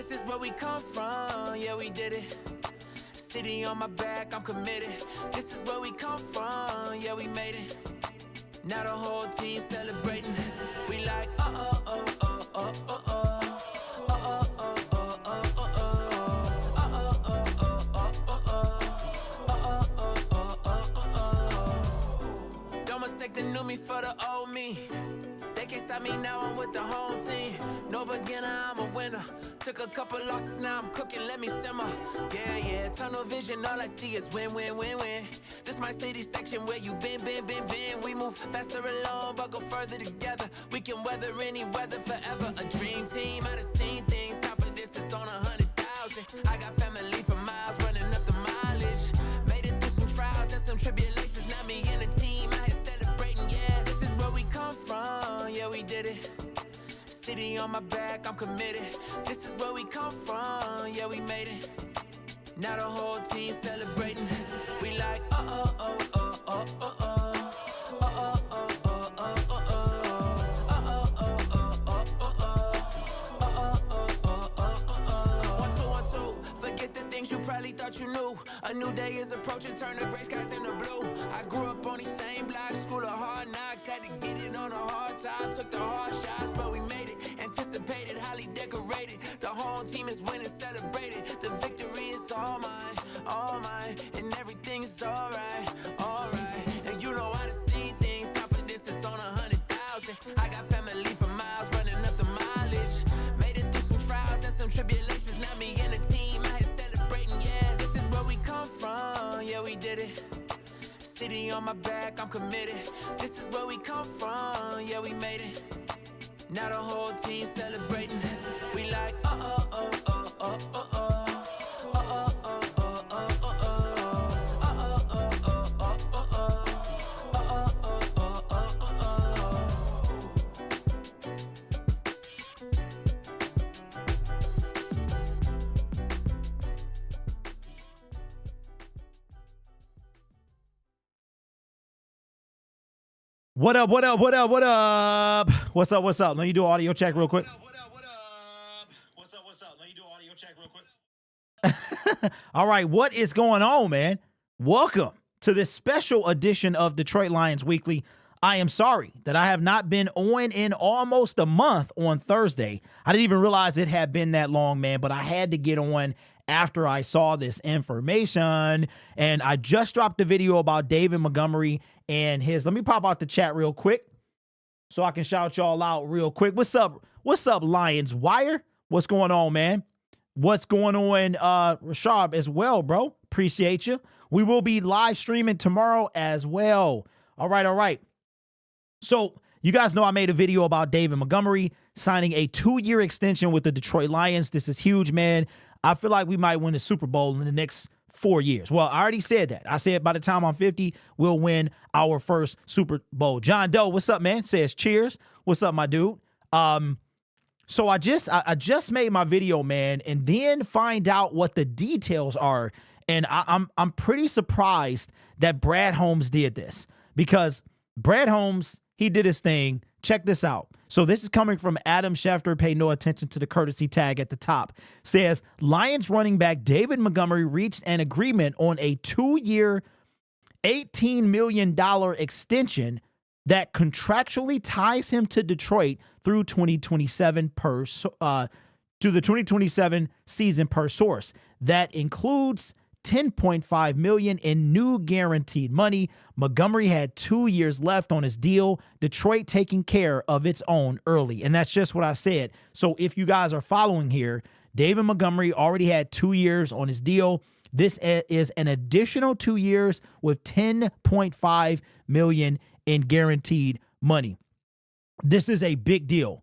this is where we come from, yeah, we did it. City on my back, I'm committed. This is where we come from, yeah, we made it. Now the whole team celebrating. We like, Don't mistake the new me for the old me. They can't stop me now, I'm with the home team. No beginner, I'm a winner. Took a couple losses, now I'm cooking, let me simmer. Yeah, tunnel vision, all I see is win, win, win, win. This my city section where you been. We move faster alone, but go further together. We can weather any weather forever. A dream team, I done seen things. Confidence is on 100,000. I got family for miles, running up the mileage. Made it through some trials and some tribulations. Now me and the team out here celebrating, yeah. This is where we come from, yeah, we did it. City on my back, I'm committed. This is where we come from, yeah, we made it. Now the whole team celebrating. We like, Forget the things you probably thought you knew. A new day is approaching, turn the gray skies into blue. I grew up on these same blocks, school of hard knocks. Had to get it on a hard time, took the hard shots, but we made it. Anticipated, highly decorated. The whole team is winning, celebrated. The victory is all mine, and everything is alright. And you know how to see things, confidence is on 100,000. I got family for miles, running up the mileage. Made it through some trials and some tribulations. Now me and the team out here celebrating, yeah. This is where we come from, yeah, we did it. City on my back, I'm committed. This is where we come from, yeah, we made it. Now the whole team celebrating. We like, What up? What's up? Let me do audio check real quick. What's up? Let me do audio check real quick. All right, what is going on, man? Welcome to this special edition of Detroit Lions Weekly. I am sorry that I have not been on in almost a month on Thursday. I didn't even realize it had been that long, man, but I had to get on after I saw this information. And I just dropped a video about David Montgomery and his, let me pop out the chat real quick so I can shout y'all out real quick. What's up, Lions Wire? What's going on, man? What's going on, Rashab, as well, bro? Appreciate you. We will be live streaming tomorrow as well. All right. So you guys know I made a video about David Montgomery signing a 2-year extension with the Detroit Lions. This is huge, man. I feel like we might win the Super Bowl in the next 4 years. Well, I already said that. I said by the time I'm 50, we'll win our first Super Bowl. John Doe, what's up, man? Says cheers. What's up, my dude? So I just made my video, man, and then find out what the details are. And I'm pretty surprised that Brad Holmes did this, because Brad Holmes, he did his thing. Check this out. So this is coming from Adam Schefter. Pay no attention to the courtesy tag at the top. Says, Lions running back David Montgomery reached an agreement on a 2-year, $18 million extension that contractually ties him to Detroit through 2027 to the 2027 season per source. That includes $10.5 million in new guaranteed money. Montgomery had 2 years left on his deal. Detroit taking care of its own early. And that's just what I said. So if you guys are following here, David Montgomery already had 2 years on his deal. This is an additional 2 years with $10.5 million in guaranteed money. This is a big deal.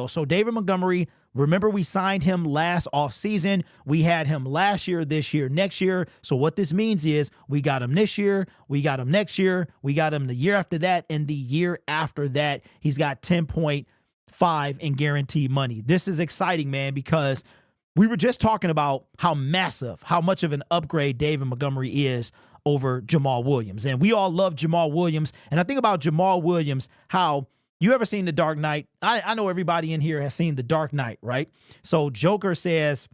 So David Montgomery, remember, we signed him last offseason. We had him last year, this year, next year. So what this means is we got him this year, we got him next year, we got him the year after that, and the year after that, he's got 10.5 in guaranteed money. This is exciting, man, because we were just talking about how much of an upgrade David Montgomery is over Jamal Williams. And we all love Jamal Williams. And I think about Jamal Williams, how You ever seen The Dark Knight? I know everybody in here has seen The Dark Knight, right? So Joker says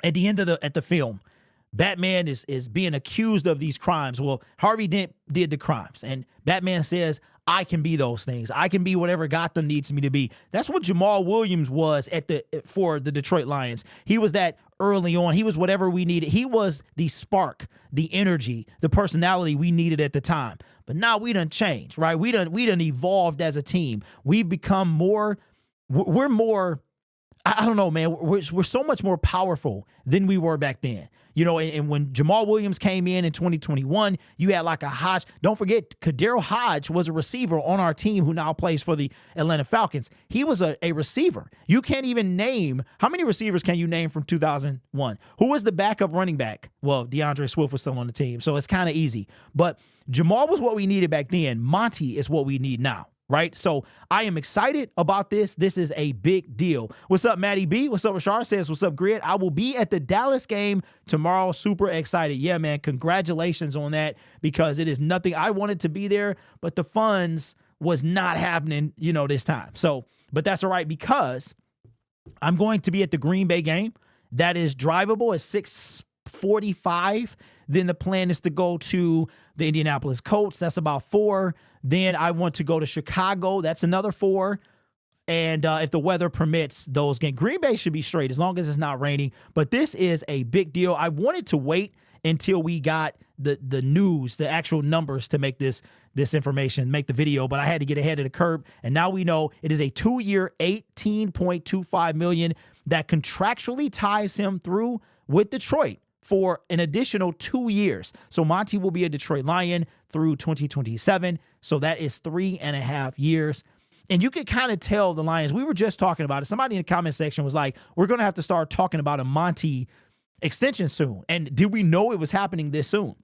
at the end of the film, Batman is being accused of these crimes. Well, Harvey Dent did the crimes, and Batman says, I can be those things. I can be whatever Gotham needs me to be. That's what Jamal Williams was for the Detroit Lions. He was that early on. He was whatever we needed. He was the spark, the energy, the personality we needed at the time. But now we done changed, right? We done evolved as a team. We've become more, we're more, I don't know, man. We're so much more powerful than we were back then. You know, and when Jamal Williams came in 2021, you had like a Hodge. Don't forget, Kadero Hodge was a receiver on our team who now plays for the Atlanta Falcons. He was a receiver. You can't even name, how many receivers can you name from 2001? Who was the backup running back? Well, DeAndre Swift was still on the team, so it's kind of easy. But Jamal was what we needed back then. Monty is what we need now. Right? So I am excited about this. This is a big deal. What's up, Maddie B? What's up, Rashard says, what's up, Grid? I will be at the Dallas game tomorrow. Super excited. Yeah, man. Congratulations on that, because it is nothing. I wanted to be there, but the funds was not happening, you know, this time. So, but that's all right, because I'm going to be at the Green Bay game. That is drivable at 6:45. Then the plan is to go to the Indianapolis Colts. That's about 4. Then I want to go to Chicago. That's another 4. And if the weather permits, those games. Green Bay should be straight as long as it's not raining. But this is a big deal. I wanted to wait until we got the news, the actual numbers, to make this information, make the video. But I had to get ahead of the curve. And now we know it is a 2-year, $18.25 million that contractually ties him through with Detroit for an additional 2 years. So Monty will be a Detroit Lion through 2027. So that is 3.5 years. And you could kind of tell the Lions, we were just talking about it. Somebody in the comment section was like, we're going to have to start talking about a Monty extension soon. And did we know it was happening this soon?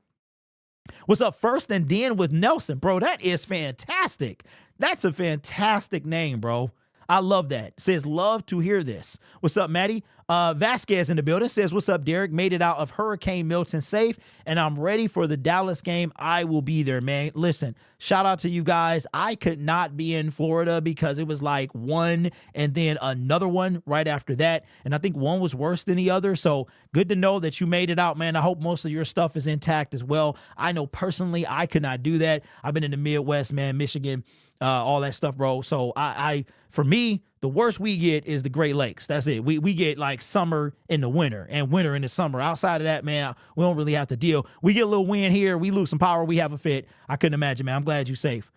What's up, First and Den with Nelson? Bro, that is fantastic. That's a fantastic name, bro. I love that. Says, love to hear this. What's up, Maddie? Vasquez in the building says, what's up, Derek? Made it out of Hurricane Milton safe, and I'm ready for the Dallas game. I will be there, man. Listen, shout out to you guys. I could not be in Florida because it was like one and then another one right after that. And I think one was worse than the other. So good to know that you made it out, man. I hope most of your stuff is intact as well. I know personally I could not do that. I've been in the Midwest, man, Michigan, all that stuff, bro. So for me, the worst we get is the Great Lakes. That's it. We get like summer in the winter and winter in the summer. Outside of that, man, we don't really have to deal. We get a little wind here. We lose some power. We have a fit. I couldn't imagine, man. I'm glad you're safe.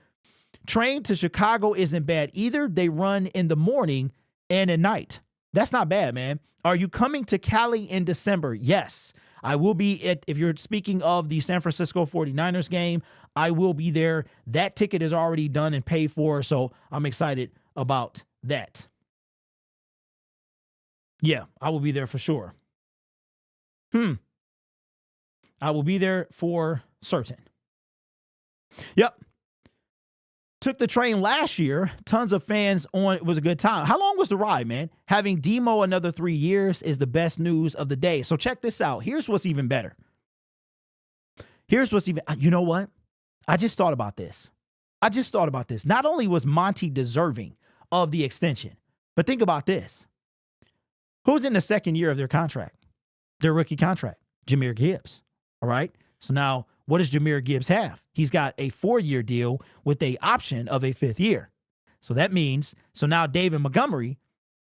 Train to Chicago isn't bad either. They run in the morning and at night. That's not bad, man. Are you coming to Cali in December? Yes. I will be if you're speaking of the San Francisco 49ers game, I will be there. That ticket is already done and paid for, so I'm excited about that. Yeah, I will be there for sure. I will be there for certain. Yep. Took the train last year. Tons of fans on. It was a good time. How long was the ride, man? Having Demo another 3 years is the best news of the day. So check this out. Here's what's even better. You know what? I just thought about this. Not only was Monty deserving of the extension, but think about this. Who's in the second year of their contract? Their rookie contract? Jahmyr Gibbs. All right. So now, what does Jahmyr Gibbs have? He's got a 4-year deal with a option of a 5th year. So that means, so now David Montgomery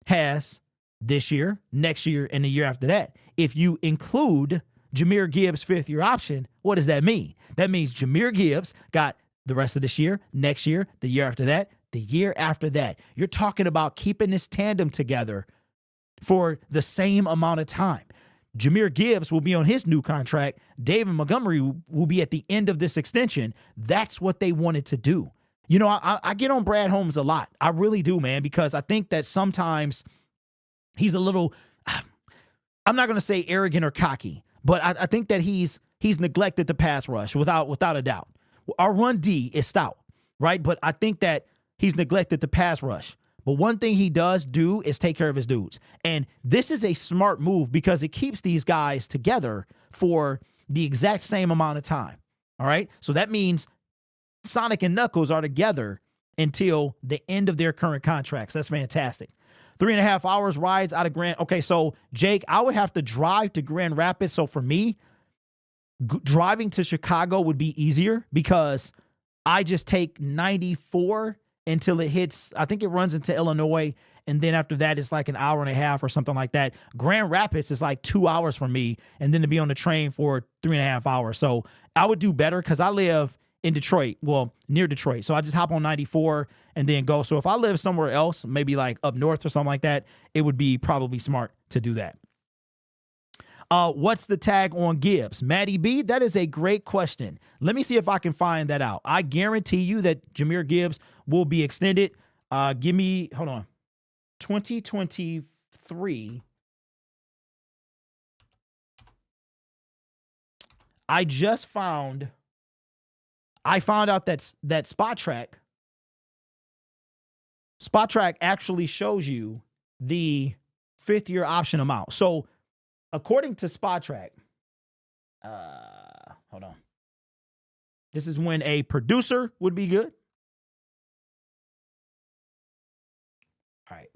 has this year, next year, and the year after that. If you include Jahmyr Gibbs' 5th-year option, what does that mean? That means Jahmyr Gibbs got the rest of this year, next year, the year after that, the year after that. You're talking about keeping this tandem together for the same amount of time. Jahmyr Gibbs will be on his new contract. David Montgomery will be at the end of this extension. That's what they wanted to do. You know, I get on Brad Holmes a lot. I really do, man, because I think that sometimes he's a little, I'm not going to say arrogant or cocky, but I think that he's neglected the pass rush without a doubt. Our run D is stout, right? But I think that he's neglected the pass rush. But one thing he does do is take care of his dudes. And this is a smart move because it keeps these guys together for the exact same amount of time. All right. So that means Sonic and Knuckles are together until the end of their current contracts. That's fantastic. 3.5 hours rides out of Grand. Okay, so Jake, I would have to drive to Grand Rapids. So for me, driving to Chicago would be easier because I just take 94 until it hits, I think it runs into Illinois. And then after that, it's like an hour and a half or something like that. Grand Rapids is like 2 hours for me. And then to be on the train for 3.5 hours. So I would do better because I live in Detroit, well, near Detroit. So I just hop on 94 and then go. So if I live somewhere else, maybe like up north or something like that, it would be probably smart to do that. What's the tag on Gibbs? Matty B, that is a great question. Let me see if I can find that out. I guarantee you that Jahmyr Gibbs will be extended. Give me, hold on, 2023. I found out that Spot Track actually shows you the 5th-year option amount. So according to Spot Track, hold on. This is when a producer would be good. All right.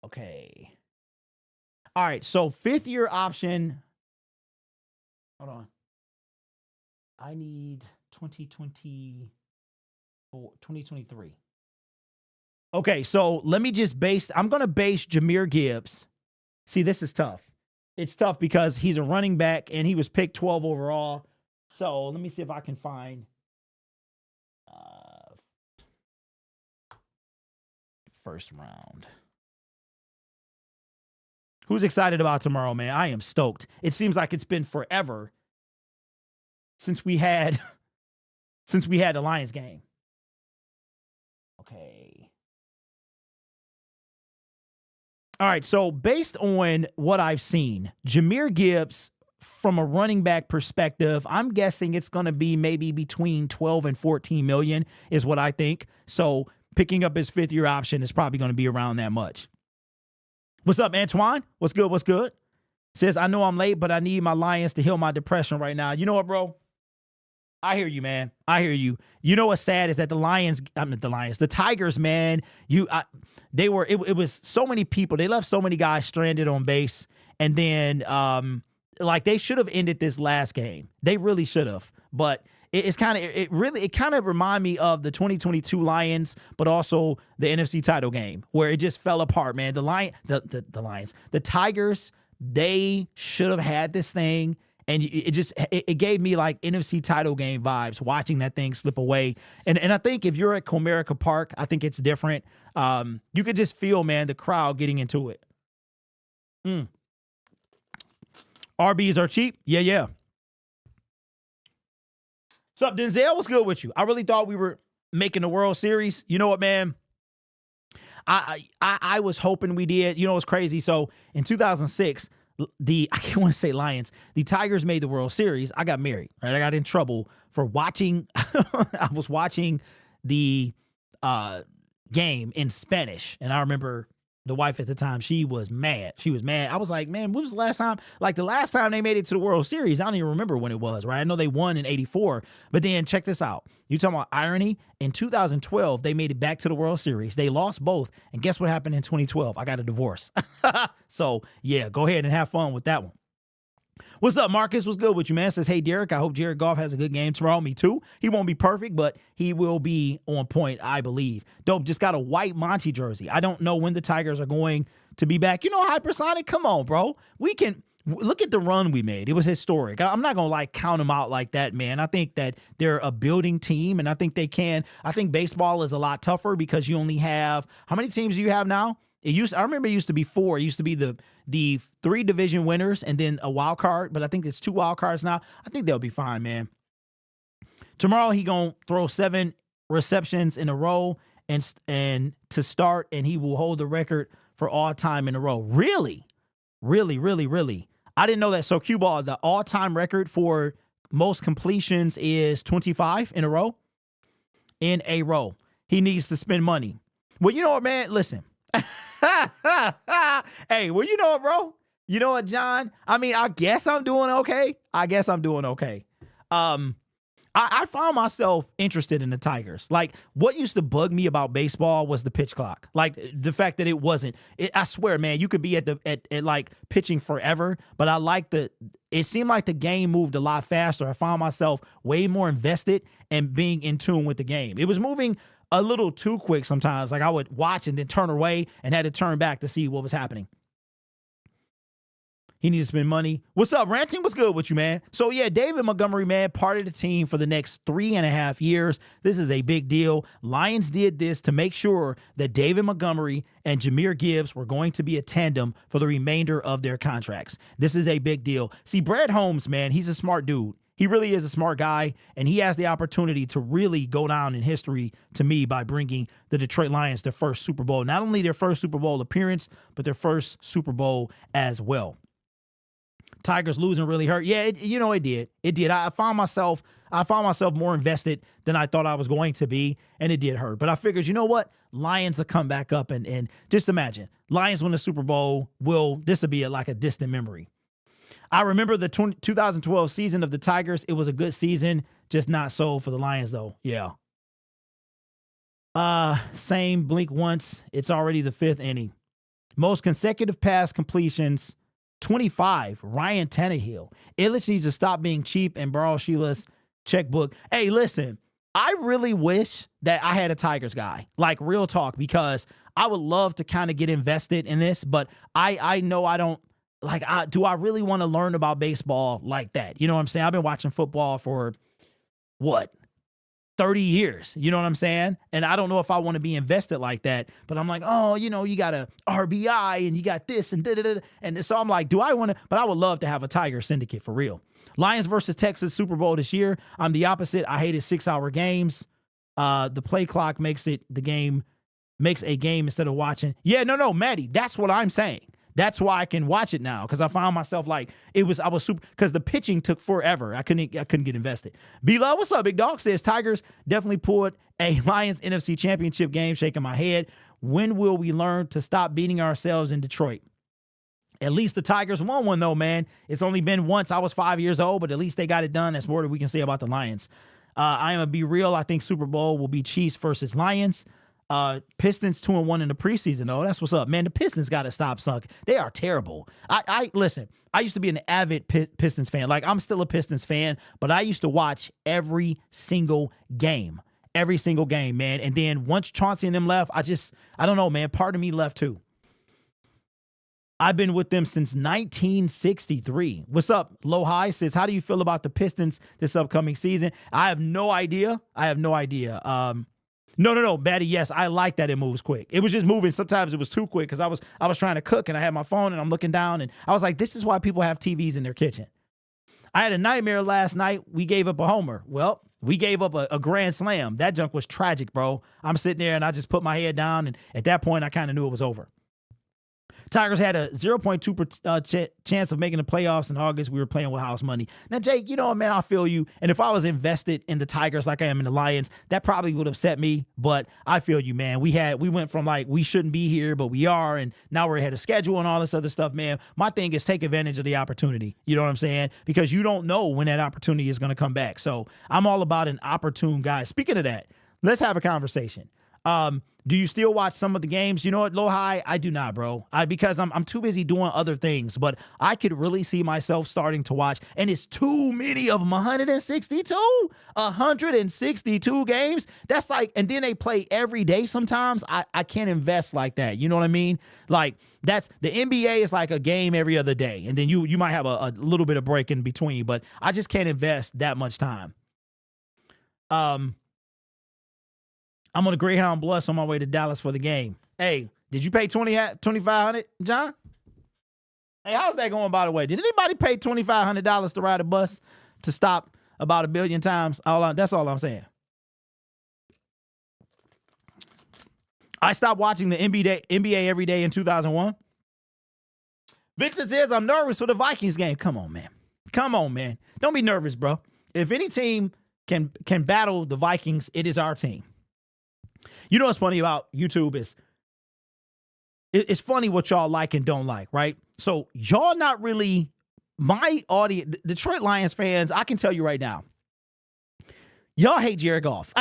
Okay. All right. So 5th-year option. Hold on. I need 2023. Okay, so let me just I'm going to base Jahmyr Gibbs. See, this is tough. It's tough because he's a running back and he was picked 12 overall. So let me see if I can find first round. Who's excited about tomorrow, man? I am stoked. It seems like it's been forever since we had the Lions game. Okay. All right, so based on what I've seen, Jahmyr Gibbs, from a running back perspective, I'm guessing it's going to be maybe between 12 and 14 million is what I think. So picking up his 5th-year option is probably going to be around that much. What's up, Antoine? What's good? What's good? Says, I know I'm late, but I need my Lions to heal my depression right now. You know what, bro? I hear you, man. I hear you. You know what's sad is that the Tigers, man, it was so many people. They left so many guys stranded on base. And then, they should have ended this last game. They really should have. But it kind of remind me of the 2022 Lions, but also the NFC title game where it just fell apart, man. The Lions, the Tigers, they should have had this thing. And it gave me like NFC title game vibes watching that thing slip away. And I think if you're at Comerica Park, I think it's different. You could just feel, man, the crowd getting into it. RBs are cheap. Yeah. What's up, Denzel? What's good with you? I really thought we were making the World Series. You know what, man? I was hoping we did. You know what's crazy? So in 2006, I can't want to say Lions. The Tigers made the World Series. I got married. Right? I got in trouble for watching. I was watching the game in Spanish, and I remember the wife at the time. She was mad. I was like, man, when was the last time? Like the last time they made it to the World Series, I don't even remember when it was. Right? I know they won in '84, but then check this out. You talking about irony? In 2012, they made it back to the World Series. They lost both, and guess what happened in 2012? I got a divorce. So yeah, go ahead and have fun with that one. What's up, Marcus? What's good with you, man? Says, hey, Derek, I hope Jared Goff has a good game tomorrow. Me too. He won't be perfect, but he will be on point, I believe. Dope just got a white Monty jersey. I don't know when the Tigers are going to be back. You know, Hypersonic, come on, bro. We can look at the run we made. It was historic. I'm not going to count them out like that, man. I think that they're a building team, and I think they can. I think baseball is a lot tougher because you only have, how many teams do you have now? I remember it used to be 4. It used to be the 3 division winners and then a wild card, but I think it's 2 wild cards now. I think they'll be fine, man. Tomorrow he gonna throw 7 receptions in a row and to start, and he will hold the record for all time in a row. Really? I didn't know that. So cue ball, the all-time record for most completions is 25 in a row. He needs to spend money. Well, you know what, man? Listen. Hey, well, you know what, bro? You know what, John? I mean, I guess I'm doing okay. I I found myself interested in the Tigers. Like, what used to bug me about baseball was the pitch clock. Like, the fact that it wasn't. I swear, man, you could be at like pitching forever, but it seemed like the game moved a lot faster. I found myself way more invested and being in tune with the game. It was moving a little too quick sometimes. Like, I would watch and then turn away and had to turn back to see what was happening. He needs to spend money. What's up, Ranting? What's good with you, man? So, yeah, David Montgomery, man, part of the team for the next 3.5 years. This is a big deal. Lions did this to make sure that David Montgomery and Jahmyr Gibbs were going to be a tandem for the remainder of their contracts. This is a big deal. See, Brad Holmes, man, he's a smart dude. He really is a smart guy, and he has the opportunity to really go down in history to me by bringing the Detroit Lions their first Super Bowl. Not only their first Super Bowl appearance, but their first Super Bowl as well. Tigers losing really hurt. Yeah, it did. It did. I found myself more invested than I thought I was going to be, and it did hurt. But I figured, you know what? Lions will come back up, and just imagine, Lions win the Super Bowl. This will be like a distant memory. I remember the 2012 season of the Tigers. It was a good season, just not so for the Lions, though. Yeah. Same, blink once. It's already the 5th inning. Most consecutive pass completions, 25, Ryan Tannehill. Illich needs to stop being cheap and borrow Sheila's checkbook. Hey, listen, I really wish that I had a Tigers guy, like real talk, because I would love to kind of get invested in this, but I know I don't, do I really want to learn about baseball like that? You know what I'm saying? I've been watching football for, 30 years, you know what I'm saying? And I don't know if I want to be invested like that, but I'm like, oh, you got a RBI and you got this and da-da-da. And so I'm like, do I want to, but I would love to have a Tiger Syndicate for real. Lions versus Texas Super Bowl this year. I'm the opposite. I hated 6-hour games. The play clock makes a game instead of watching. Yeah, no, Maddie, that's what I'm saying. That's why I can watch it now, because I found myself like I was super, because the pitching took forever. I couldn't get invested. B-Love, what's up, big dog? Says Tigers definitely pulled a Lions NFC Championship game, shaking my head. When will we learn to stop beating ourselves in Detroit? At least the Tigers won one, though, man. It's only been once. I was 5 years old, but at least they got it done. That's more that we can say about the Lions. I am a be real. I think Super Bowl will be Chiefs versus Lions. Pistons 2-1 in the preseason, though. That's what's up, man. The Pistons got to stop sucking. They are terrible. I listen, I used to be an avid Pistons fan. Like, I'm still a Pistons fan, but I used to watch every single game, man. And then once Chauncey and them left, I don't know, man. Part of me left too. I've been with them since 1963. What's up? Low High says, how do you feel about the Pistons this upcoming season? I have no idea. No, Batty, yes, I like that it moves quick. It was just moving. Sometimes it was too quick because I was trying to cook and I had my phone and I'm looking down and I was like, this is why people have TVs in their kitchen. I had a nightmare last night. We gave up a homer. Well, we gave up a grand slam. That junk was tragic, bro. I'm sitting there and I just put my head down, and at that point, I kind of knew it was over. Tigers had a 0.2% chance of making the playoffs in August. We were playing with house money. Now, Jake, man, I feel you. And if I was invested in the Tigers like I am in the Lions, that probably would upset me. But I feel you, man. We went from like, we shouldn't be here, but we are. And now we're ahead of schedule and all this other stuff, man. My thing is take advantage of the opportunity. You know what I'm saying? Because you don't know when that opportunity is going to come back. So I'm all about an opportune guy. Speaking of that, let's have a conversation. Do you still watch some of the games? You know what, Low High? I do not, bro. Because I'm too busy doing other things. But I could really see myself starting to watch. And it's too many of them. 162 games. That's like, and then they play every day sometimes. I can't invest like that. You know what I mean? Like, that's, the NBA is like a game every other day. And then you might have a little bit of break in between. But I just can't invest that much time. I'm on a Greyhound bus on my way to Dallas for the game. Hey, did you pay $2,500, John? Hey, how's that going, by the way? Did anybody pay $2,500 to ride a bus to stop about 1 billion times? That's all I'm saying. I stopped watching the NBA every day in 2001. Vincent says, I'm nervous for the Vikings game. Come on, man. Don't be nervous, bro. If any team can battle the Vikings, it is our team. You know what's funny about YouTube is it's funny what y'all like and don't like, right? So y'all not really, my audience, Detroit Lions fans, I can tell you right now, Y'all hate Jared Goff.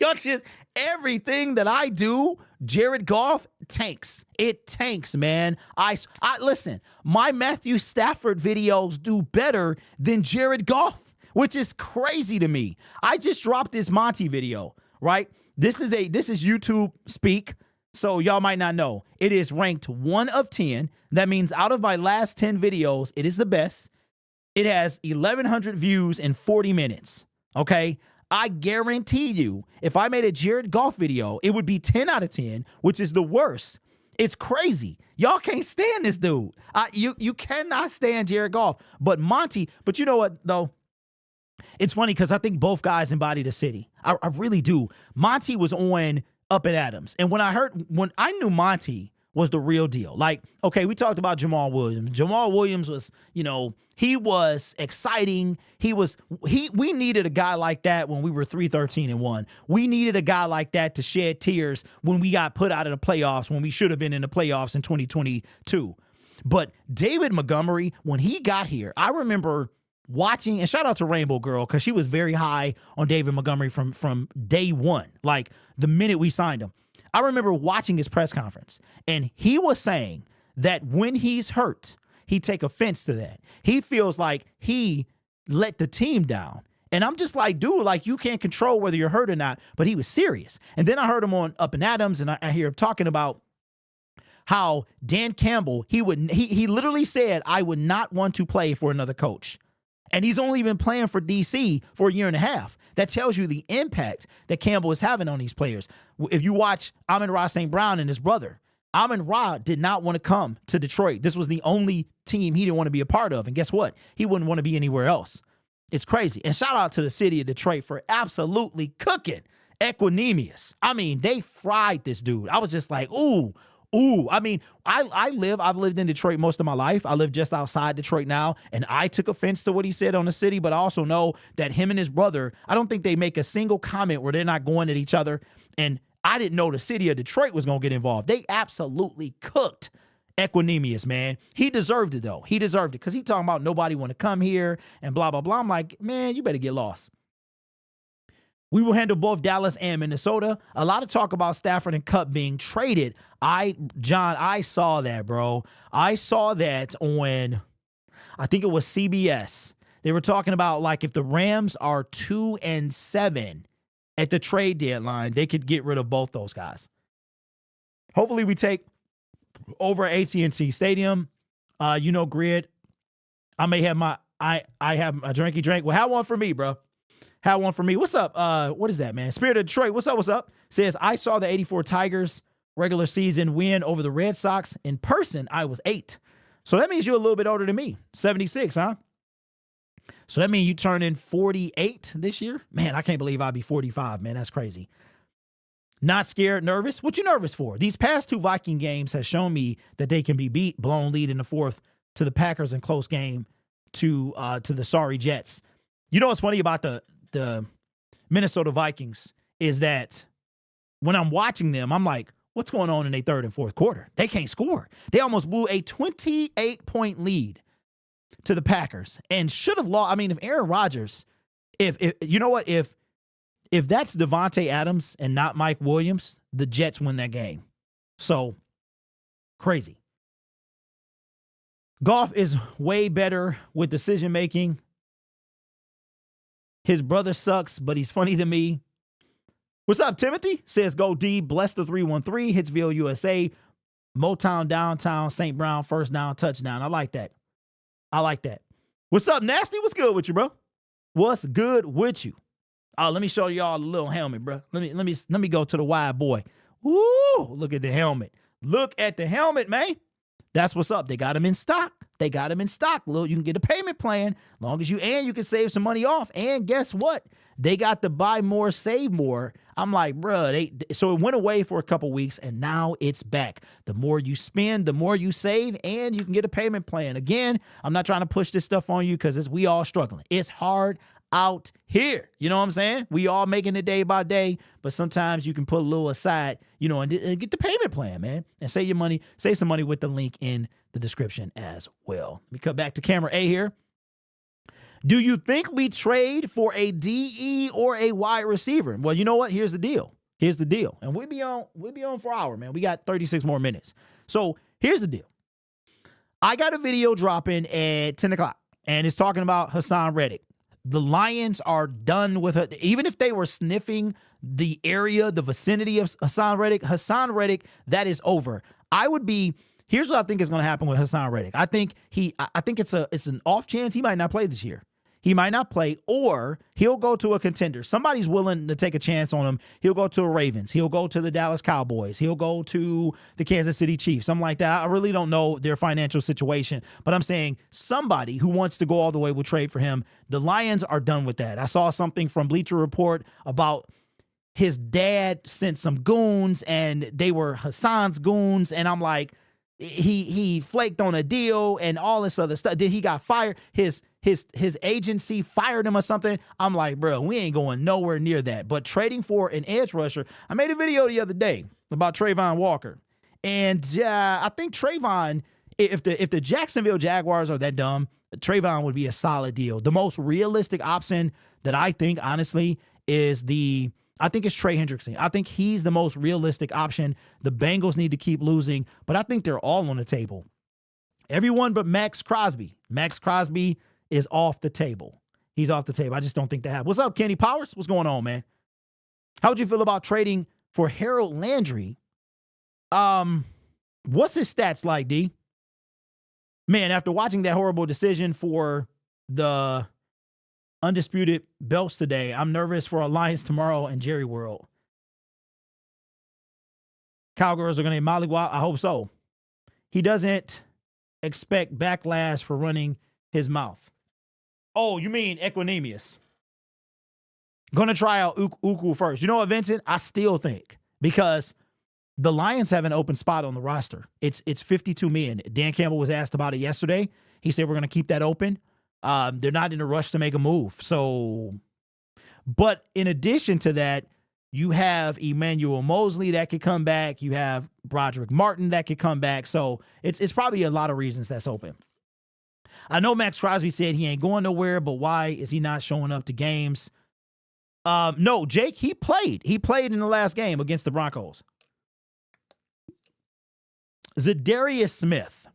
Y'all just, everything that I do, Jared Goff tanks. It tanks, man. I listen, my Matthew Stafford videos do better than Jared Goff, which is crazy to me. I just dropped this Monty video, right? This is YouTube speak, so y'all might not know. It is ranked 1 of 10. That means out of my last 10 videos, it is the best. It has 1,100 views in 40 minutes, okay? I guarantee you, if I made a Jared Goff video, it would be 10 out of 10, which is the worst. It's crazy. Y'all can't stand this dude. You cannot stand Jared Goff. But Monty, but you know what, though? It's funny because I think both guys embody the city. I really do. Monty was on Up and Adams. And when I knew Monty was the real deal. Like, okay, we talked about Jamal Williams. Jamal Williams was, he was exciting. We needed a guy like that when we were 3-13-1. We needed a guy like that to shed tears when we got put out of the playoffs, when we should have been in the playoffs in 2022. But David Montgomery, when he got here, I remember watching, and shout out to Rainbow Girl, because she was very high on David Montgomery from day one, like the minute we signed him. I remember watching his press conference, and he was saying that when he's hurt, he take offense to that. He feels like he let the team down. And I'm just like, dude, like, you can't control whether you're hurt or not, but he was serious. And then I heard him on Up and Adams, and I hear him talking about how Dan Campbell, he literally said, I would not want to play for another coach. And he's only been playing for DC for a year and a half. That tells you the impact that Campbell is having on these players. If you watch Amon-Ra St. Brown and his brother, Amon-Ra did not want to come to Detroit. This was the only team he didn't want to be a part of. And guess what? He wouldn't want to be anywhere else. It's crazy. And shout out to the city of Detroit for absolutely cooking Equanimous. I mean, they fried this dude. I was just like, ooh. I mean, I've lived in Detroit most of my life. I live just outside Detroit now, and I took offense to what he said on the city, but I also know that him and his brother, I don't think they make a single comment where they're not going at each other, and I didn't know the city of Detroit was going to get involved. They absolutely cooked Equanimous, man. He deserved it, though. He deserved it, because he talking about nobody want to come here and blah, blah, blah. I'm like, man, you better get lost. We will handle both Dallas and Minnesota. A lot of talk about Stafford and Kupp being traded. John, I saw that, bro. I saw that on, I think it was CBS. They were talking about, like, if the Rams are 2-7 at the trade deadline, they could get rid of both those guys. Hopefully we take over AT&T Stadium. Grid. I may have I have a drinky drink. Well, have one for me, bro. Had one for me. What's up? What is that, man? Spirit of Detroit. What's up? Says, I saw the 84 Tigers regular season win over the Red Sox. In person, I was 8. So that means you're a little bit older than me. 76, huh? So that means you turn in 48 this year? Man, I can't believe I'll be 45, man. That's crazy. Not scared, nervous? What you nervous for? These past 2 Viking games have shown me that they can be beat. Blown lead in the 4th to the Packers in close game to the sorry Jets. You know what's funny about the Minnesota Vikings is that when I'm watching them, I'm like, what's going on in their 3rd and 4th quarter? They can't score. They almost blew a 28-point lead to the Packers and should have lost. I mean, if Aaron Rodgers, if you know what, if that's Devontae Adams and not Mike Williams, the Jets win that game. So crazy. Goff is way better with decision making. His brother sucks, but he's funny to me. What's up, Timothy? Says, go D, bless the 313, Hitsville, USA, Motown, downtown, St. Brown, first down, touchdown. I like that. What's up, Nasty? What's good with you, bro? What's good with you? Oh, let me show y'all a little helmet, bro. Let me go to the wide boy. Woo! Look at the helmet. Look at the helmet, man. That's what's up. They got them in stock. You can get a payment plan long as you can save some money off. And guess what? They got the buy more, save more. I'm like, bro, so it went away for a couple weeks and now it's back. The more you spend, the more you save, and you can get a payment plan. Again, I'm not trying to push this stuff on you because we all struggling. It's hard out here. You know what I'm saying? We all making it day by day, but sometimes you can put a little aside, and get the payment plan, man, and save some money with the link in the description as well. Let me cut back to camera A here. Do you think we trade for a DE or a wide receiver? Well, you know what? Here's the deal. And we'll be on for an hour, man. We got 36 more minutes. So here's the deal. I got a video dropping at 10 o'clock, and it's talking about Hassan Reddick. The Lions are done with it. Even if they were sniffing the area, the vicinity of Hassan Reddick, that is over. Here's what I think is going to happen with Hassan Reddick. I think it's an off chance he might not play this year. He might not play, or he'll go to a contender. Somebody's willing to take a chance on him. He'll go to the Ravens. He'll go to the Dallas Cowboys. He'll go to the Kansas City Chiefs, something like that. I really don't know their financial situation, but I'm saying somebody who wants to go all the way will trade for him. The Lions are done with that. I saw something from Bleacher Report about his dad sent some goons, and they were Hassan's goons, and I'm like, he flaked on a deal and all this other stuff. Then he got fired. His agency fired him or something. I'm like, bro, we ain't going nowhere near that. But trading for an edge rusher, I made a video the other day about Trayvon Walker. And I think Trayvon, if the Jacksonville Jaguars are that dumb, Trayvon would be a solid deal. The most realistic option that I think, honestly, I think it's Trey Hendrickson. I think he's the most realistic option. The Bengals need to keep losing, but I think they're all on the table. Everyone but Max Crosby. Max Crosby is off the table. He's off the table. I just don't think they have. What's up, Kenny Powers? What's going on, man? How would you feel about trading for Harold Landry? What's his stats like, D? Man, after watching that horrible decision for the undisputed belts today, I'm nervous for Alliance tomorrow and Jerry World. Cowgirls are going to mollywop. I hope so. He doesn't expect backlash for running his mouth. Oh, you mean Equanimous? Going to try out Uku first. You know what, Vincent? I still think, because the Lions have an open spot on the roster. It's 52 million. Dan Campbell was asked about it yesterday. He said we're going to keep that open. They're not in a rush to make a move. So, but in addition to that, you have Emmanuel Mosley that could come back. You have Broderick Martin that could come back. So it's probably a lot of reasons that's open. I know Max Crosby said he ain't going nowhere, but why is he not showing up to games? No, Jake, he played. He played in the last game against the Broncos. Zadarius Smith.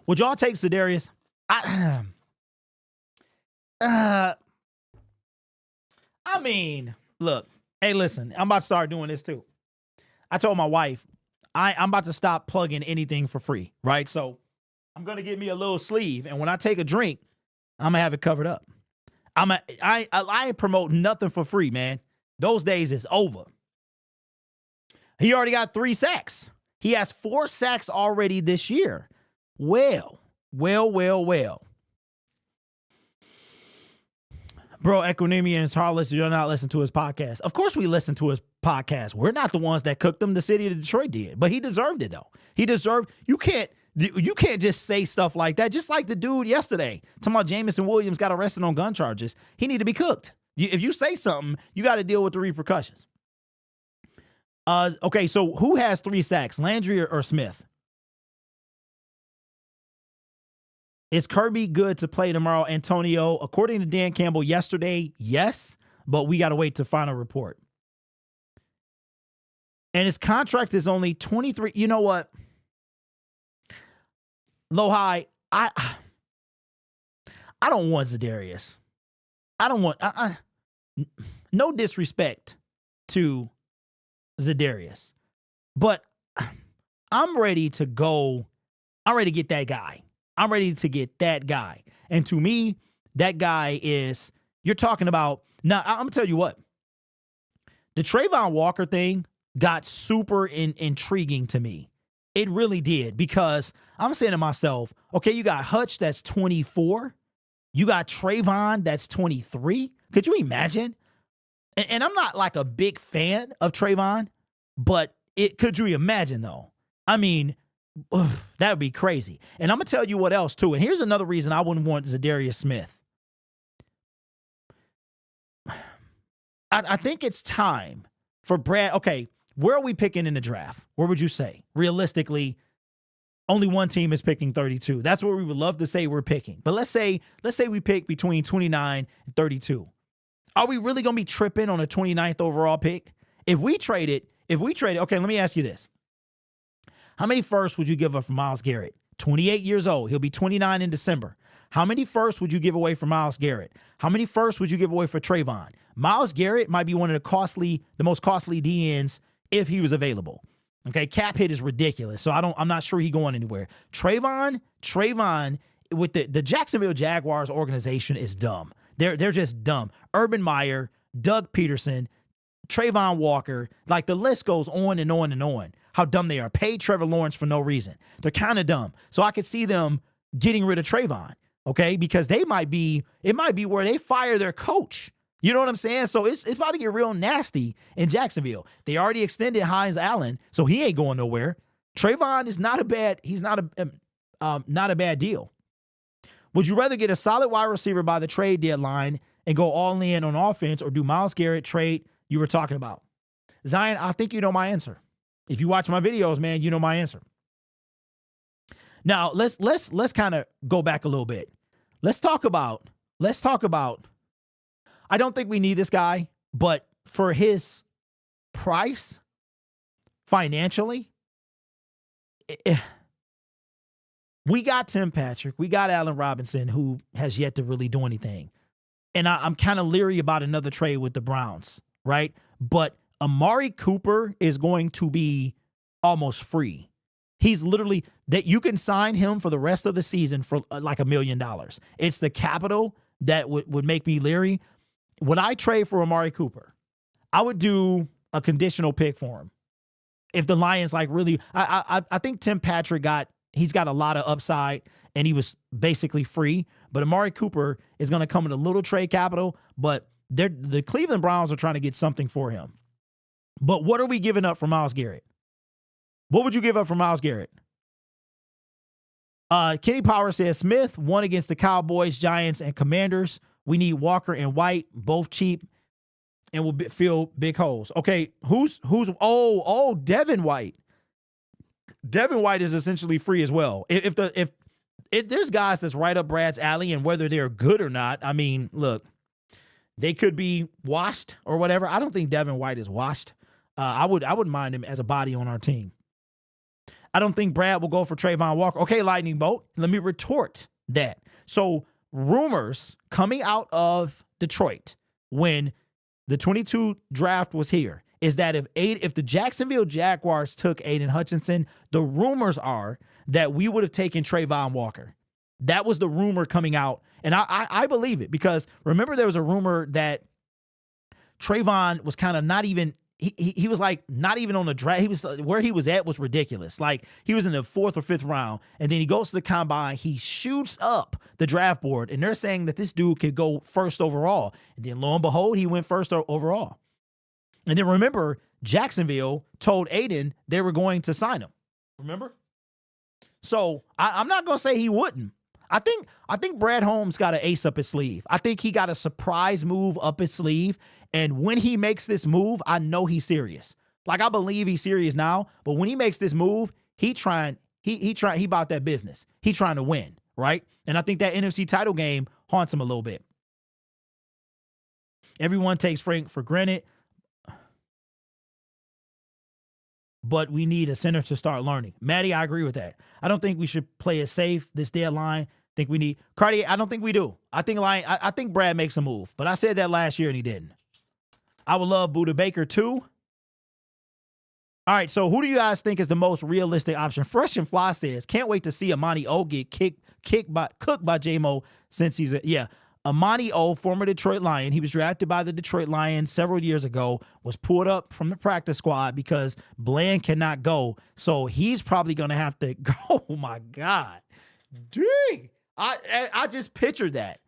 Would y'all take Zadarius? I mean, look, hey, listen, I'm about to start doing this too. I told my wife, I'm about to stop plugging anything for free, right? So I'm going to get me a little sleeve, and when I take a drink, I'm going to have it covered up. I ain't promote nothing for free, man. Those days is over. He already got 3 sacks. He has 4 sacks already this year. Well. Bro, Equanimity and his Harless do not listen to his podcast. Of course we listen to his podcast. We're not the ones that cooked him. The city of Detroit did. But he deserved it, though. You can't just say stuff like that. Just like the dude yesterday talking about Jameson Williams got arrested on gun charges. He need to be cooked. If you say something, you got to deal with the repercussions. Okay, so who has 3 sacks, Landry or Smith? Is Kirby good to play tomorrow, Antonio? According to Dan Campbell yesterday, yes, but we got to wait to final report. And his contract is only 23. You know what? Lohi, I don't want Zadarius. I don't want, no disrespect to Zadarius, but I'm ready to go. I'm ready to get that guy. I'm ready to get that guy. And to me, that guy is, you're talking about, now I'm going to tell you what, the Trayvon Walker thing got super intriguing to me. It really did, because I'm saying to myself, okay, you got Hutch that's 24. You got Trayvon that's 23. Could you imagine? And I'm not like a big fan of Trayvon, but could you imagine though? I mean, that would be crazy. And I'm going to tell you what else too. And here's another reason I wouldn't want Zadarius Smith. I think it's time for Brad. Okay, where are we picking in the draft? Where would you say? Realistically, Only one team is picking 32. That's what we would love to say we're picking. But let's say we pick between 29 and 32. Are we really going to be tripping on a 29th overall pick? If we trade it, okay, let me ask you this. How many firsts would you give up for Myles Garrett? 28 years old. He'll be 29 in December. How many firsts would you give away for Myles Garrett? How many firsts would you give away for Trayvon? Myles Garrett might be one of the most costly DNs if he was available. Okay, cap hit is ridiculous, so I'm not sure he's going anywhere. Trayvon with the Jacksonville Jaguars organization is dumb. They're just dumb. Urban Meyer, Doug Peterson, Trayvon Walker, like the list goes on and on and on. How dumb they are. Paid Trevor Lawrence for no reason. They're kind of dumb. So I could see them getting rid of Trayvon, okay? Because it might be where they fire their coach. You know what I'm saying? So it's about to get real nasty in Jacksonville. They already extended Hines Allen, so he ain't going nowhere. Trayvon is not a bad deal. Would you rather get a solid wide receiver by the trade deadline and go all in on offense, or do Myles Garrett trade you were talking about? Zion, I think you know my answer. If you watch my videos, man, you know my answer. Now, let's kind of go back a little bit. Let's talk about I don't think we need this guy, but for his price financially, we got Tim Patrick, we got Allen Robinson, who has yet to really do anything. And I'm kind of leery about another trade with the Browns, right? But Amari Cooper is going to be almost free. He's literally that you can sign him for the rest of the season for like $1 million. It's the capital that would make me leery. When I trade for Amari Cooper, I would do a conditional pick for him. If the Lions like really, I think Tim Patrick he's got a lot of upside and he was basically free. But Amari Cooper is going to come with a little trade capital, but the Cleveland Browns are trying to get something for him. But what are we giving up for Myles Garrett? What would you give up for Myles Garrett? Kenny Power says Smith won against the Cowboys, Giants, and Commanders. We need Walker and White, both cheap, and will fill big holes. Okay, who's Devin White. Devin White is essentially free as well. If there's guys that's right up Brad's alley, and whether they're good or not, I mean, look, they could be washed or whatever. I don't think Devin White is washed. I wouldn't mind him as a body on our team. I don't think Brad will go for Trayvon Walker. Okay, Lightning Bolt, let me retort that. So rumors coming out of Detroit when the 22 draft was here is that if the Jacksonville Jaguars took Aiden Hutchinson, the rumors are that we would have taken Trayvon Walker. That was the rumor coming out, and I believe it, because remember there was a rumor that Trayvon was kind of not even he was like not even on the draft. He was where he was at was ridiculous. Like he was in the 4th or 5th round, and then he goes to the combine. He shoots up the draft board, and they're saying that this dude could go 1st overall. And then lo and behold, he went 1st overall. And then remember, Jacksonville told Aiden they were going to sign him. Remember? So I'm not gonna say he wouldn't. I think Brad Holmes got an ace up his sleeve. I think he got a surprise move up his sleeve. And when he makes this move, I know he's serious. Like I believe he's serious now, but when he makes this move, he about that business. He trying to win, right? And I think that NFC title game haunts him a little bit. Everyone takes Frank for granted, but we need a center to start learning. Maddie, I agree with that. I don't think we should play it safe this deadline. I think we need Cartier. I don't think we do. I think Brad makes a move, but I said that last year and he didn't. I would love Buda Baker too. All right, so who do you guys think is the most realistic option? Fresh and Fly says, can't wait to see Amani O get cooked by J-Mo since he's Amani O, former Detroit Lion. He was drafted by the Detroit Lions several years ago, was pulled up from the practice squad because Bland cannot go. So he's probably going to have to go. Oh, my God. Dang. I just pictured that.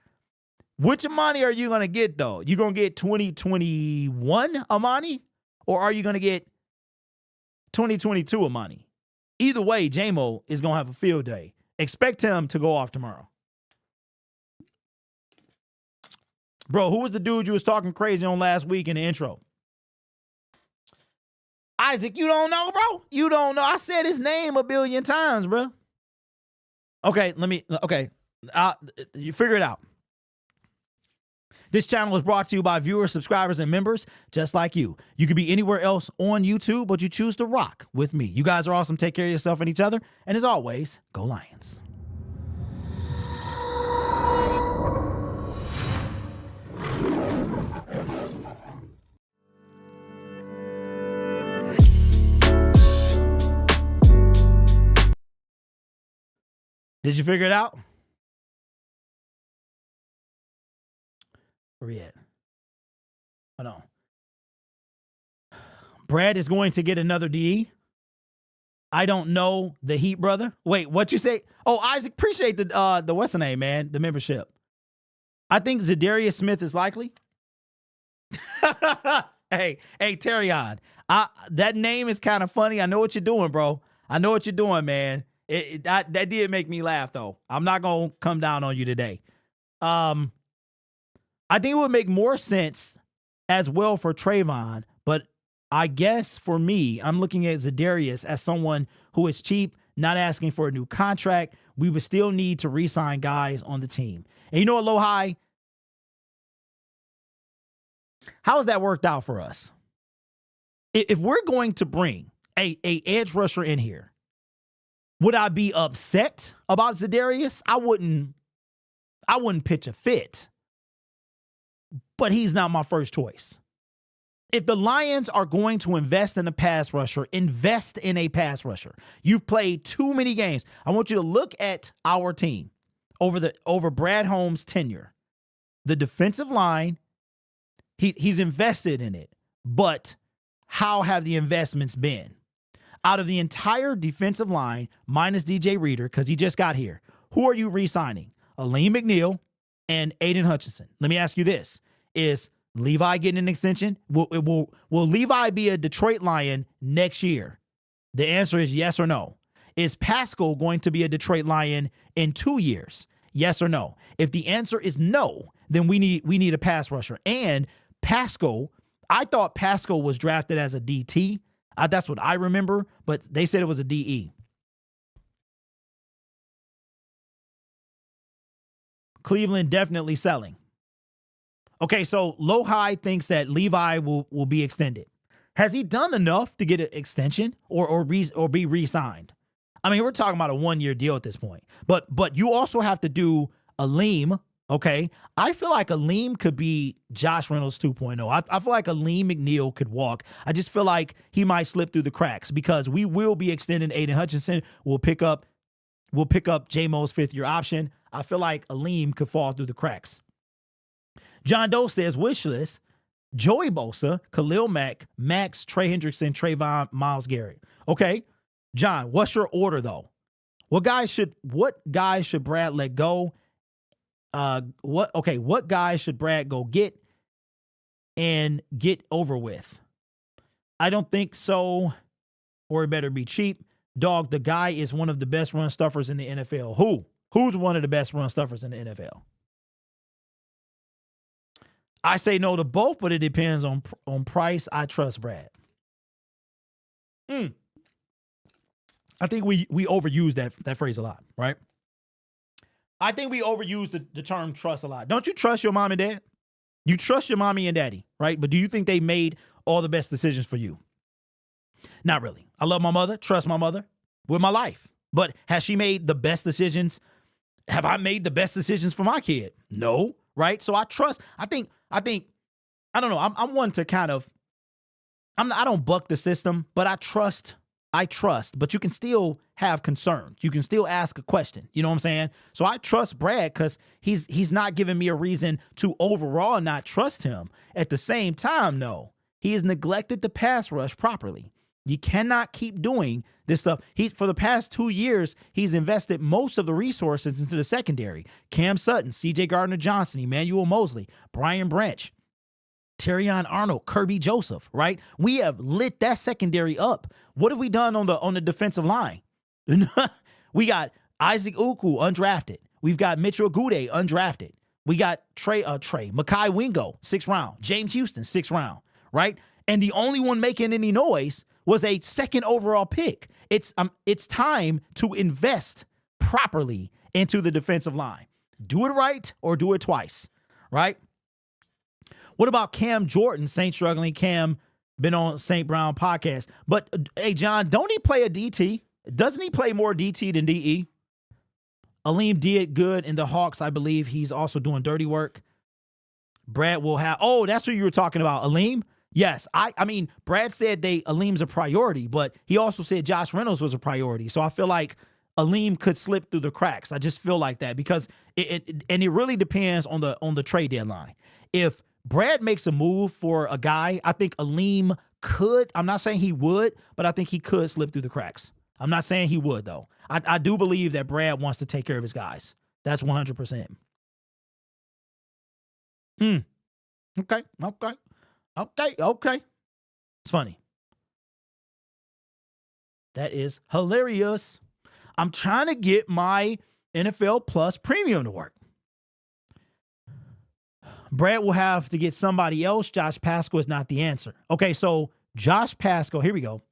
Which Amani are you going to get, though? You going to get 2021 Amani? Or are you going to get 2022 Amani? Either way, J-Mo is going to have a field day. Expect him to go off tomorrow. Bro, who was the dude you was talking crazy on last week in the intro? Isaac, you don't know, bro? You don't know. I said his name a billion times, bro. Okay, you figure it out. This channel is brought to you by viewers, subscribers, and members just like you. You could be anywhere else on YouTube, but you choose to rock with me. You guys are awesome. Take care of yourself and each other. And as always, go Lions. Did you figure it out? Where we at? Hold on. Brad is going to get another DE. I don't know the Heat brother. Wait, what you say? Oh, Isaac, appreciate the what's the name, man? The membership. I think Zadarius Smith is likely. Hey, Terrion. That name is kind of funny. I know what you're doing, bro. I know what you're doing, man. That did make me laugh, though. I'm not gonna come down on you today. I think it would make more sense as well for Trayvon, but I guess for me, I'm looking at Zadarius as someone who is cheap, not asking for a new contract. We would still need to re-sign guys on the team. And you know what, Lohi? How has that worked out for us? If we're going to bring a edge rusher in here, would I be upset about Zadarius? I wouldn't pitch a fit. But he's not my first choice. If the Lions are going to invest in a pass rusher, invest in a pass rusher. You've played too many games. I want you to look at our team over Brad Holmes' tenure. The defensive line, he's invested in it. But how have the investments been? Out of the entire defensive line, minus DJ Reader, because he just got here, who are you re-signing? Aleem McNeil and Aiden Hutchinson. Let me ask you this. Is Levi getting an extension? Will Levi be a Detroit Lion next year? The answer is yes or no. Is Pascal going to be a Detroit Lion in 2 years? Yes or no? If the answer is no, then we need a pass rusher. And Pascal, I thought Pascal was drafted as a DT. That's what I remember, but they said it was a DE. Cleveland definitely selling. Okay, so Lohi thinks that Levi will be extended. Has he done enough to get an extension or be re-signed? I mean, we're talking about a 1-year deal at this point. But you also have to do Aleem, okay? I feel like Aleem could be Josh Reynolds 2.0. I feel like Aleem McNeil could walk. I just feel like he might slip through the cracks because we will be extending Aiden Hutchinson. We'll pick up J-Mo's 5th-year option. I feel like Aleem could fall through the cracks. John Doe says, wish list, Joey Bosa, Khalil Mack, Max, Trey Hendrickson, Trayvon, Myles Garrett. Okay, John, what's your order, though? What guys should Brad let go? What guys should Brad go get and get over with? I don't think so, or it better be cheap. Dog, the guy is one of the best run stuffers in the NFL. Who's one of the best run stuffers in the NFL? I say no to both, but it depends on price. I trust Brad. I think we overuse that phrase a lot, right? I think we overuse the term trust a lot. Don't you trust your mom and dad? You trust your mommy and daddy, right? But do you think they made all the best decisions for you? Not really. I love my mother, trust my mother with my life. But has she made the best decisions? Have I made the best decisions for my kid? No, right? So I trust. I think, I don't know. I'm one to kind of, I don't buck the system, but I trust, but you can still have concerns. You can still ask a question. You know what I'm saying? So I trust Brad because he's not giving me a reason to overall not trust him. At the same time, no, he has neglected the pass rush properly. You cannot keep doing this stuff. For the past 2 years, he's invested most of the resources into the secondary. Cam Sutton, C.J. Gardner-Johnson, Emmanuel Mosley, Brian Branch, Terrion Arnold, Kirby Joseph, right? We have lit that secondary up. What have we done on the defensive line? We got Isaac Uku, undrafted. We've got Mitchell Gude, undrafted. We got Mekhi Wingo, 6th round. James Houston, 6th round, right? And the only one making any noise was a 2nd overall pick. It's time to invest properly into the defensive line. Do it right or do it twice, right? What about Cam Jordan? Saint struggling. Cam been on St. Brown podcast. But, hey, John, don't he play a DT? Doesn't he play more DT than DE? Aleem did good in the Hawks. I believe he's also doing dirty work. Brad will have, oh, that's what you were talking about, Aleem? Yes, I mean, Brad said Aleem's a priority, but he also said Josh Reynolds was a priority. So I feel like Aleem could slip through the cracks. I just feel like that because it really depends on the trade deadline. If Brad makes a move for a guy, I think Aleem could. I'm not saying he would, but I think he could slip through the cracks. I'm not saying he would, though. I do believe that Brad wants to take care of his guys. That's 100%. Okay. It's funny. That is hilarious. I'm trying to get my NFL Plus premium to work. Brad will have to get somebody else. Josh Pascal is not the answer. Okay, so Josh Pascal, here we go.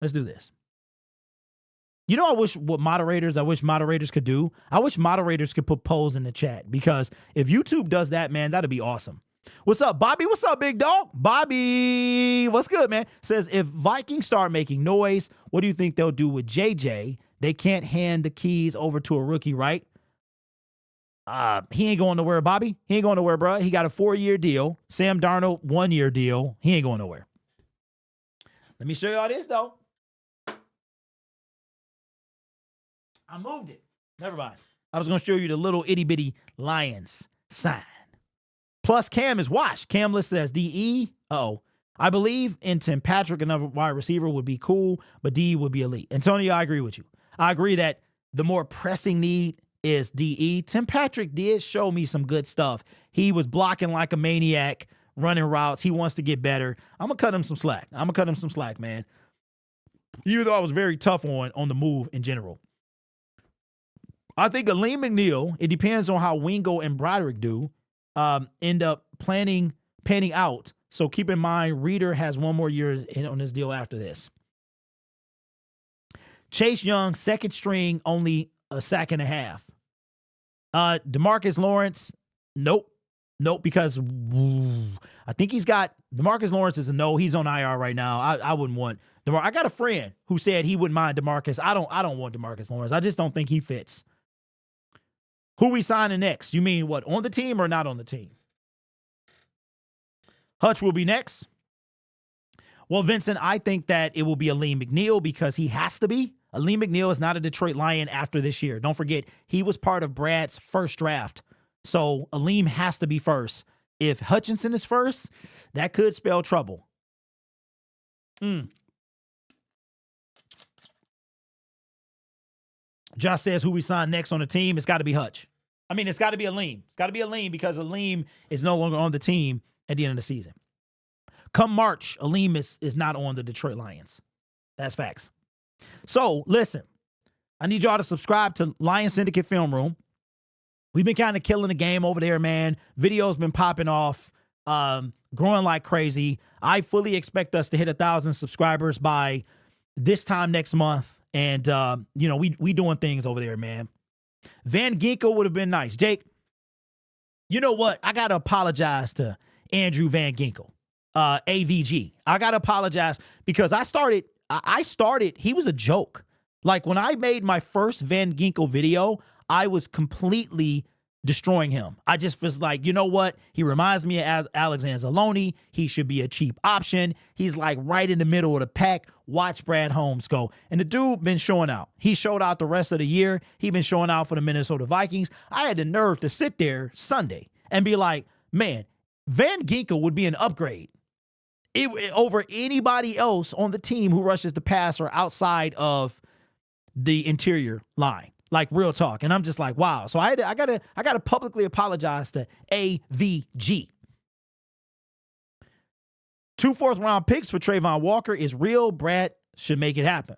Let's do this. You know, I wish moderators could do. I wish moderators could put polls in the chat, because if YouTube does that, man, that'd be awesome. What's up, Bobby? What's up, big dog? Bobby, what's good, man? Says, if Vikings start making noise, what do you think they'll do with JJ? They can't hand the keys over to a rookie, right? He ain't going nowhere, Bobby. He ain't going nowhere, bro. He got a 4-year deal. Sam Darnold, 1-year deal. He ain't going nowhere. Let me show y'all this, though. I moved it. Never mind. I was going to show you the little itty-bitty Lions sign. Plus, Cam is washed. Cam listed as DE. Uh-oh. I believe in Tim Patrick, another wide receiver, would be cool, but DE would be elite. Antonio, I agree with you. I agree that the more pressing need is DE. Tim Patrick did show me some good stuff. He was blocking like a maniac, running routes. He wants to get better. I'm going to cut him some slack. Man. Even though I was very tough on the move in general. I think Aleem McNeil, it depends on how Wingo and Broderick do, end up panning out. So keep in mind, Reader has 1 more year on this deal after this. Chase Young, second string, only a sack and a half. DeMarcus Lawrence, nope, because I think he's got, DeMarcus Lawrence is a no. He's on IR right now. I wouldn't want DeMarcus. I got a friend who said he wouldn't mind DeMarcus. I don't want DeMarcus Lawrence. I just don't think he fits. Who we signing next? You mean what, on the team or not on the team? Hutch will be next. Well, Vincent, I think that it will be Aleem McNeil because he has to be. Aleem McNeil is not a Detroit Lion after this year. Don't forget, he was part of Brad's first draft. So Aleem has to be first. If Hutchinson is first, that could spell trouble. Josh says who we sign next on the team. It's got to be Hutch. I mean, it's got to be Aleem. It's got to be Aleem because Aleem is no longer on the team at the end of the season. Come March, Aleem is not on the Detroit Lions. That's facts. So, listen, I need y'all to subscribe to Lions Syndicate Film Room. We've been kind of killing the game over there, man. Video's been popping off, growing like crazy. I fully expect us to hit 1,000 subscribers by this time next month. And, we doing things over there, man. Van Ginkel would have been nice. Jake, you know what? I got to apologize to Andrew Van Ginkel, AVG. I got to apologize because I started, he was a joke. Like when I made my first Van Ginkel video, I was completely destroying him. I just was like, you know what? He reminds me of Alexander Zaloni. He should be a cheap option. He's like right in the middle of the pack. Watch Brad Holmes go. And the dude been showing out. He showed out the rest of the year. He been showing out for the Minnesota Vikings. I had the nerve to sit there Sunday and be like, man, Van Ginkel would be an upgrade over anybody else on the team who rushes the passer outside of the interior line. Like real talk. And I'm just like, wow. So I gotta publicly apologize to AVG. 2 4th-round picks for Trayvon Walker is real. Brad should make it happen.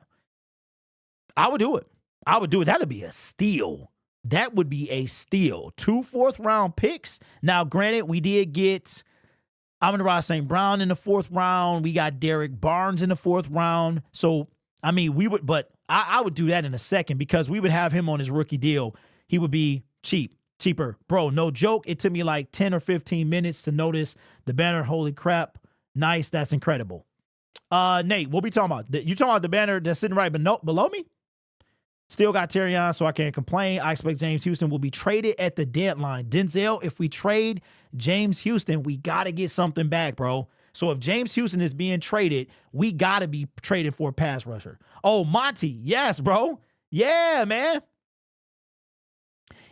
I would do it. That'd be a steal. That would be a steal. 2 4th-round picks. Now, granted, we did get Amon-Ra St. Brown in the 4th round. We got Derek Barnes in the 4th round. So I mean, we would, but I would do that in a second because we would have him on his rookie deal. He would be cheaper. Bro, no joke. It took me like 10 or 15 minutes to notice the banner. Holy crap. Nice. That's incredible. Nate, we'll be talking about. You talking about the banner that's sitting right below me? Still got Terry on, so I can't complain. I expect James Houston will be traded at the deadline. Denzel, if we trade James Houston, we got to get something back, bro. So if James Houston is being traded, we got to be traded for a pass rusher. Oh, Monty. Yes, bro. Yeah, man.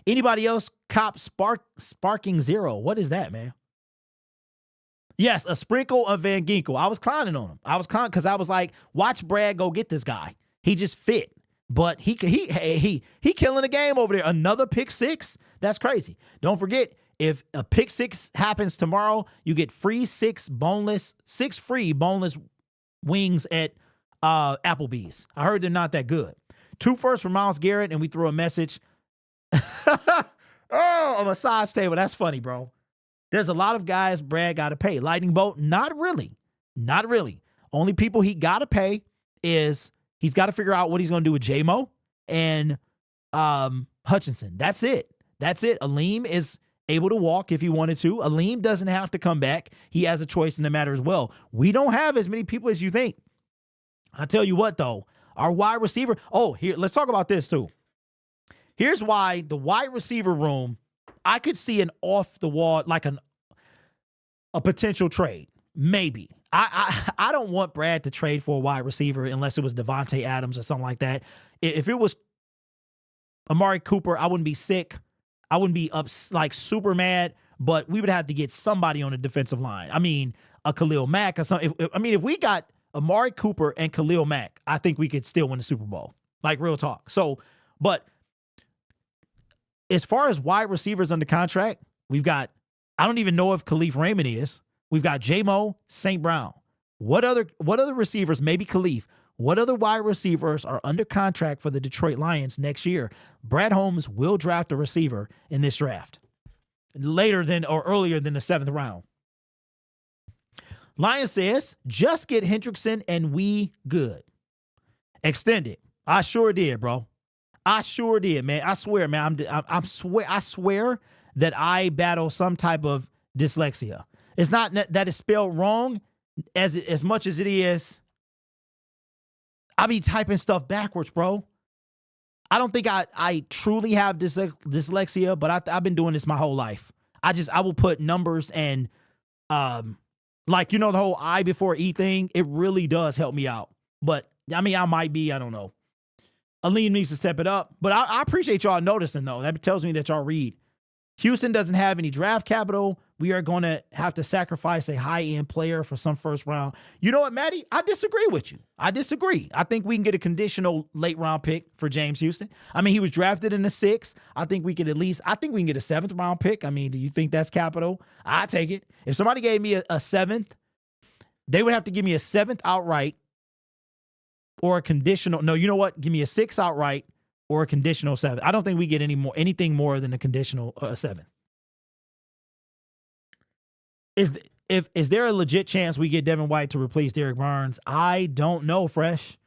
Anybody else cop sparking zero? What is that, man? Yes, a sprinkle of Van Ginkel. I was clowning on him. Because I was like, watch Brad go get this guy. He just fit. But he killing the game over there. Another pick six? That's crazy. Don't forget, if a pick six happens tomorrow, you get six free boneless wings at Applebee's. I heard they're not that good. 2 firsts for Myles Garrett, and we throw a message. Oh, a massage table. That's funny, bro. There's a lot of guys Brad got to pay. Lightning Bolt, not really. Not really. Only people he got to pay is he's got to figure out what he's going to do with J-Mo and Hutchinson. That's it. Aleem is able to walk if he wanted to. Aleem doesn't have to come back. He has a choice in the matter as well. We don't have as many people as you think. I'll tell you what, though. Our wide receiver. Oh, here, let's talk about this, too. Here's why the wide receiver room, I could see an off the wall, like a potential trade. Maybe. I don't want Brad to trade for a wide receiver unless it was Devontae Adams or something like that. If it was Amari Cooper, I wouldn't be sick. I wouldn't be like super mad, but we would have to get somebody on the defensive line. I mean, a Khalil Mack or something. If we got Amari Cooper and Khalil Mack, I think we could still win the Super Bowl. Like, real talk. So, but as far as wide receivers under contract, we've got, I don't even know if Khalif Raymond is. We've got J-Mo, St. Brown. What other receivers, maybe Khalif, what other wide receivers are under contract for the Detroit Lions next year? Brad Holmes will draft a receiver in this draft earlier than the 7th round. Lions says, just get Hendrickson and we good. Extended. I sure did, bro. I sure did, man. I swear, man. I swear that I battle some type of dyslexia. It's not that it's spelled wrong as much as it is. I be typing stuff backwards, bro. I don't think I truly have dyslexia, but I've been doing this my whole life. I will put numbers and like, you know, the whole I before E thing. It really does help me out. But I mean, I don't know. Aleem needs to step it up. But I appreciate y'all noticing, though. That tells me that y'all read. Houston doesn't have any draft capital. We are going to have to sacrifice a high-end player for some first round. You know what, Maddie? I disagree with you. I think we can get a conditional late-round pick for James Houston. I mean, he was drafted in the 6th. I think we can get a 7th-round pick. I mean, do you think that's capital? I take it. If somebody gave me a 7th, they would have to give me a 7th outright or a conditional. No, you know what? Give me a 6 outright or a conditional 7. I don't think we get anything more than a conditional 7. Is there a legit chance we get Devin White to replace Derek Barnes? I don't know, Fresh.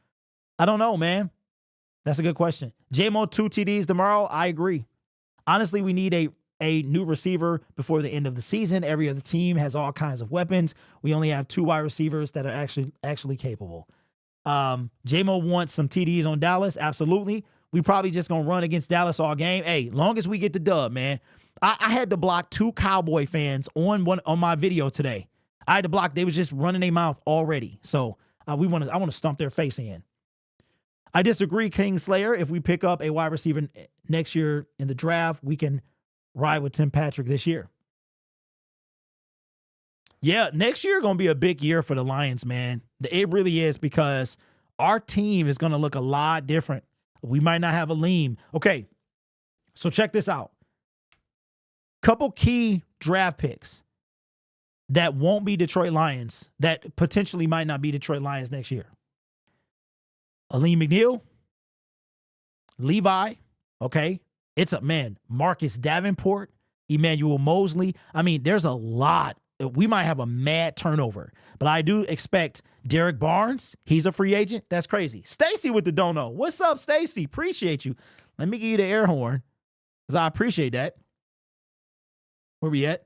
I don't know, man. That's a good question. J-Mo 2 TDs tomorrow. I agree. Honestly, we need a new receiver before the end of the season. Every other team has all kinds of weapons. We only have 2 wide receivers that are actually capable. J-Mo wants some TDs on Dallas. Absolutely. We probably just going to run against Dallas all game. Hey, long as we get the dub, man. I had to block 2 Cowboy fans on my video today. I had to block. They was just running their mouth already. So I want to stomp their face in. I disagree, Kingslayer. If we pick up a wide receiver next year in the draft, we can ride with Tim Patrick this year. Yeah, next year going to be a big year for the Lions, man. It really is, because our team is going to look a lot different. We might not have Aleem. Okay, so check this out. Couple key draft picks that won't be Detroit Lions, that potentially might not be Detroit Lions next year. Aleem McNeil, Levi, okay? It's Marcus Davenport, Emmanuel Mosley. I mean, there's a lot we might have a mad turnover. But I do expect Derek Barnes. He's a free agent. That's crazy. Stacy with the dono. What's up, Stacy? Appreciate you. Let me give you the air horn because I appreciate that. Where we at?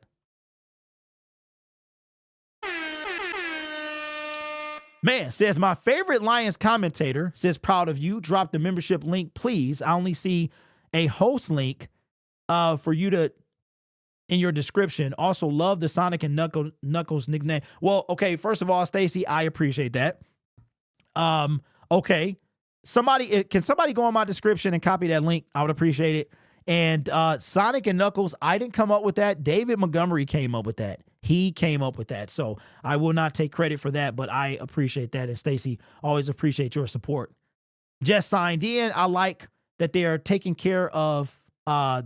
Man, says my favorite Lions commentator, says proud of you. Drop the membership link, please. I only see a host link for you to in your description. Also love the Sonic and Knuckles nickname. Well, okay, first of all, Stacy, I appreciate that. Okay. Can somebody go on my description and copy that link? I would appreciate it. And Sonic and Knuckles, I didn't come up with that. David Montgomery came up with that. He came up with that. So I will not take credit for that, but I appreciate that. And Stacy, always appreciate your support. Just signed in. I like that they are taking care of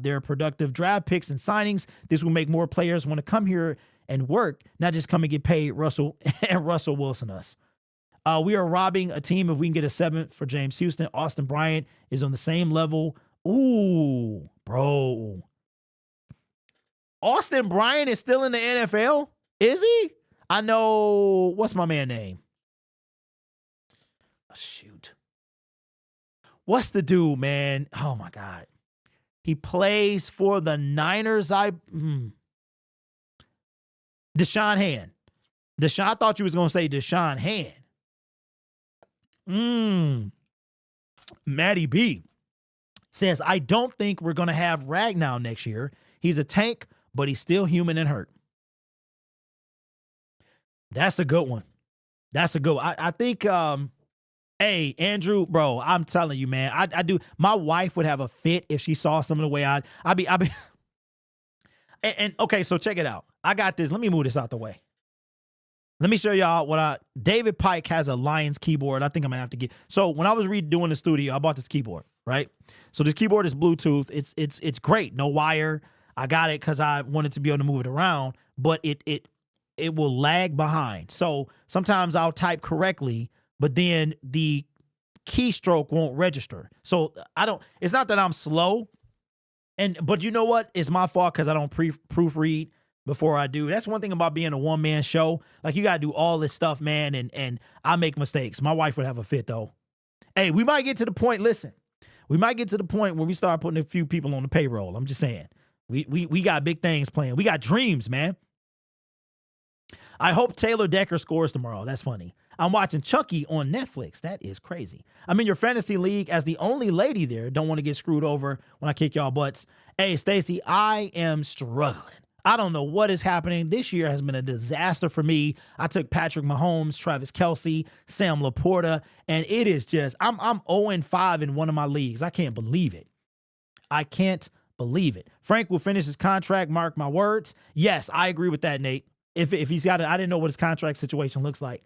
their productive draft picks and signings. This will make more players want to come here and work, not just come and get paid. Russell and Russell Wilson us. We are robbing a team if we can get a 7th for James Houston. Austin Bryant is on the same level. Ooh, bro. Austin Bryant is still in the NFL? Is he? I know. What's my man name? Oh, shoot. What's the dude, man? Oh, my God. He plays for the Niners. Deshaun Hand. I thought you was going to say Deshaun Hand. Maddie B says, I don't think we're going to have Ragnow next year. He's a tank, but he's still human and hurt. That's a good one. That's a good one. I think, hey, Andrew, bro, I'm telling you, man, I do. My wife would have a fit if she saw some of the way I'd be. And okay, so check it out. I got this. Let me move this out the way. Let me show y'all David Pike has a Lions keyboard. I think I'm gonna have to get. So when I was redoing the studio, I bought this keyboard, right? So this keyboard is Bluetooth. It's great. No wire. I got it because I wanted to be able to move it around, but it will lag behind. So sometimes I'll type correctly, but then the keystroke won't register. So it's not that I'm slow. But you know what? It's my fault because I don't proofread before I do. That's one thing about being a one-man show. Like, you got to do all this stuff, man, and I make mistakes. My wife would have a fit, though. Hey, we might get to the point, listen, we might get to the point where we start putting a few people on the payroll. I'm just saying. We got big things planned. We got dreams, man. I hope Taylor Decker scores tomorrow. That's funny. I'm watching Chucky on Netflix. That is crazy. I'm in your fantasy league as the only lady there. Don't want to get screwed over when I kick y'all butts. Hey, Stacy, I am struggling. I don't know what is happening. This year has been a disaster for me. I took Patrick Mahomes, Travis Kelce, Sam Laporta, and it is just, I'm 0-5 in one of my leagues. I can't believe it. I can't believe it. Frank will finish his contract, mark my words. Yes, I agree with that, Nate. If he's got it, I didn't know what his contract situation looks like.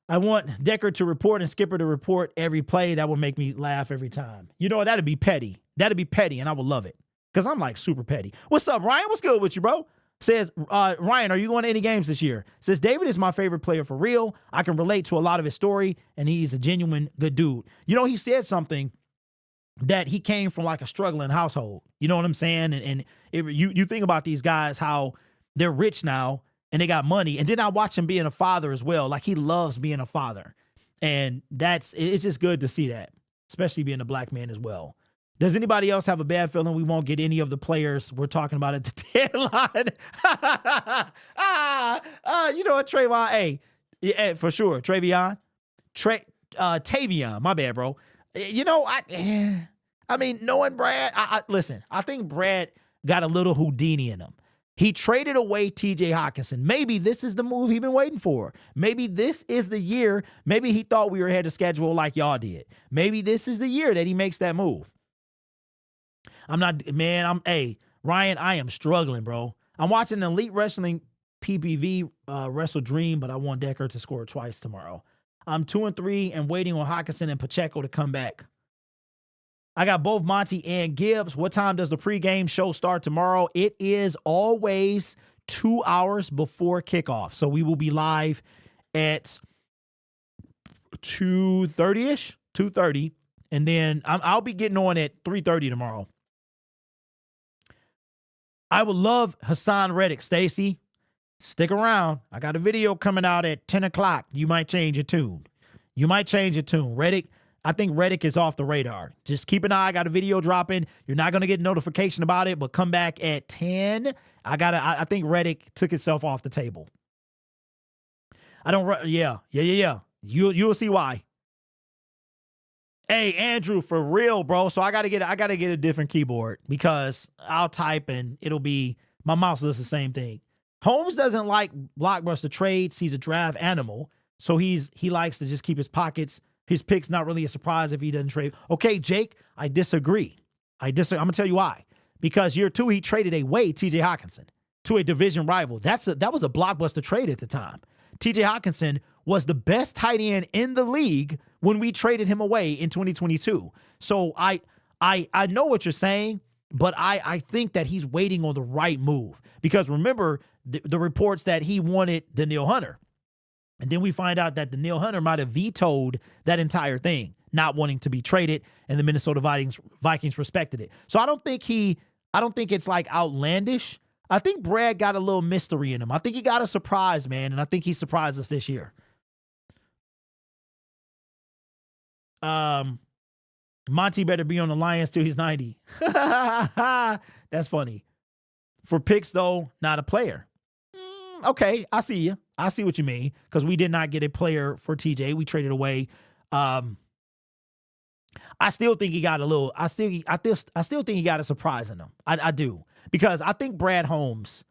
I want Decker to report and Skipper to report every play. That would make me laugh every time. You know, that'd be petty. That'd be petty, and I would love it. Because I'm like super petty. What's up, Ryan? What's good with you, bro? Says, Ryan, are you going to any games this year? Says, David is my favorite player for real. I can relate to a lot of his story, and he's a genuine good dude. You know, he said something that he came from like a struggling household. You know what I'm saying? And you think about these guys, how they're rich now, and they got money. And then I watch him being a father as well. Like, he loves being a father. And it's just good to see that, especially being a black man as well. Does anybody else have a bad feeling we won't get any of the players we're talking about at the deadline? You know what, Trayvon? Hey, yeah, for sure. Tavion, my bad, bro. You know, I mean, knowing Brad, listen, I think Brad got a little Houdini in him. He traded away TJ Hawkinson. Maybe this is the move he's been waiting for. Maybe this is the year. Maybe he thought we were ahead of schedule like y'all did. Maybe this is the year that he makes that move. Hey, Ryan, I am struggling, bro. I'm watching Elite Wrestling PPV Wrestle Dream, but I want Decker to score twice tomorrow. I'm 2-3 and waiting on Hawkinson and Pacheco to come back. I got both Monty and Gibbs. What time does the pregame show start tomorrow? It is always 2 hours before kickoff. So we will be live at 2:30-ish, 2:30. And then I'll be getting on at 3:30 tomorrow. I would love Hassan Reddick. Stacy, stick around. I got a video coming out at 10 o'clock. You might change your tune. Reddick, I think Reddick is off the radar. Just keep an eye. I got a video dropping. You're not going to get a notification about it, but come back at 10. I think Reddick took itself off the table. Yeah. You'll see why. Hey, Andrew, for real, bro. So I gotta get a different keyboard because I'll type and it'll be, my mouse does the same thing. Holmes doesn't like blockbuster trades. He's a draft animal. So he likes to just keep his pockets. His pick's not really a surprise if he doesn't trade. Okay, Jake, I disagree. I'm gonna tell you why. Because year 2, he traded away TJ Hawkinson to a division rival. That was a blockbuster trade at the time. TJ Hawkinson was the best tight end in the league when we traded him away in 2022. So I know what you're saying, but I think that he's waiting on the right move. Because remember the reports that he wanted Danielle Hunter. And then we find out that Danielle Hunter might have vetoed that entire thing, not wanting to be traded, and the Minnesota Vikings respected it. So I don't think it's like outlandish. I think Brad got a little mystery in him. I think he got a surprise, man, and I think he surprised us this year. Monty better be on the Lions till he's 90. That's funny. For picks, though, not a player. Okay, I see you. I see what you mean, because we did not get a player for TJ. We traded away. I still think he got a little. I still think he got a surprise in him. I do, because I think Brad Holmes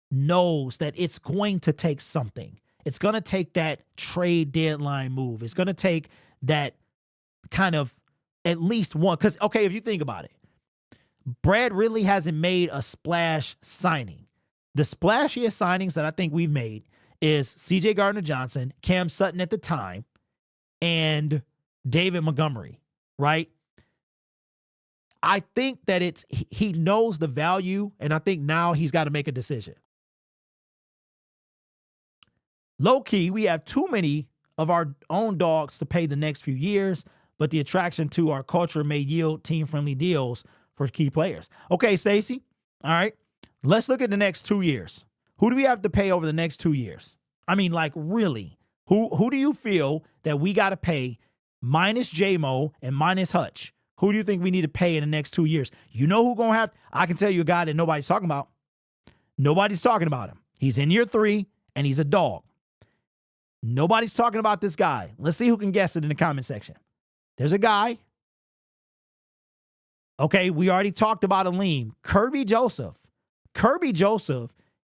knows that it's going to take something. It's going to take that trade deadline move. It's going to take that kind of at least one. Because, okay, if you think about it, Brad really hasn't made a splash signing. The splashiest signings that I think we've made is C.J. Gardner-Johnson, Cam Sutton at the time, and David Montgomery, right? I think that he knows the value, and I think now he's got to make a decision. Low-key, we have too many of our own dogs to pay the next few years, but the attraction to our culture may yield team-friendly deals for key players. Okay, Stacey, all right, let's look at the next 2 years. Who do we have to pay over the next 2 years? I mean, like, really, who do you feel that we got to pay minus J-Mo and minus Hutch? Who do you think we need to pay in the next 2 years? You know who going to have? I can tell you a guy that nobody's talking about. Nobody's talking about him. He's in year 3, and he's a dog. Nobody's talking about this guy. Let's see who can guess it in the comment section. There's a guy. Okay, we already talked about Aleem. Kirby Joseph.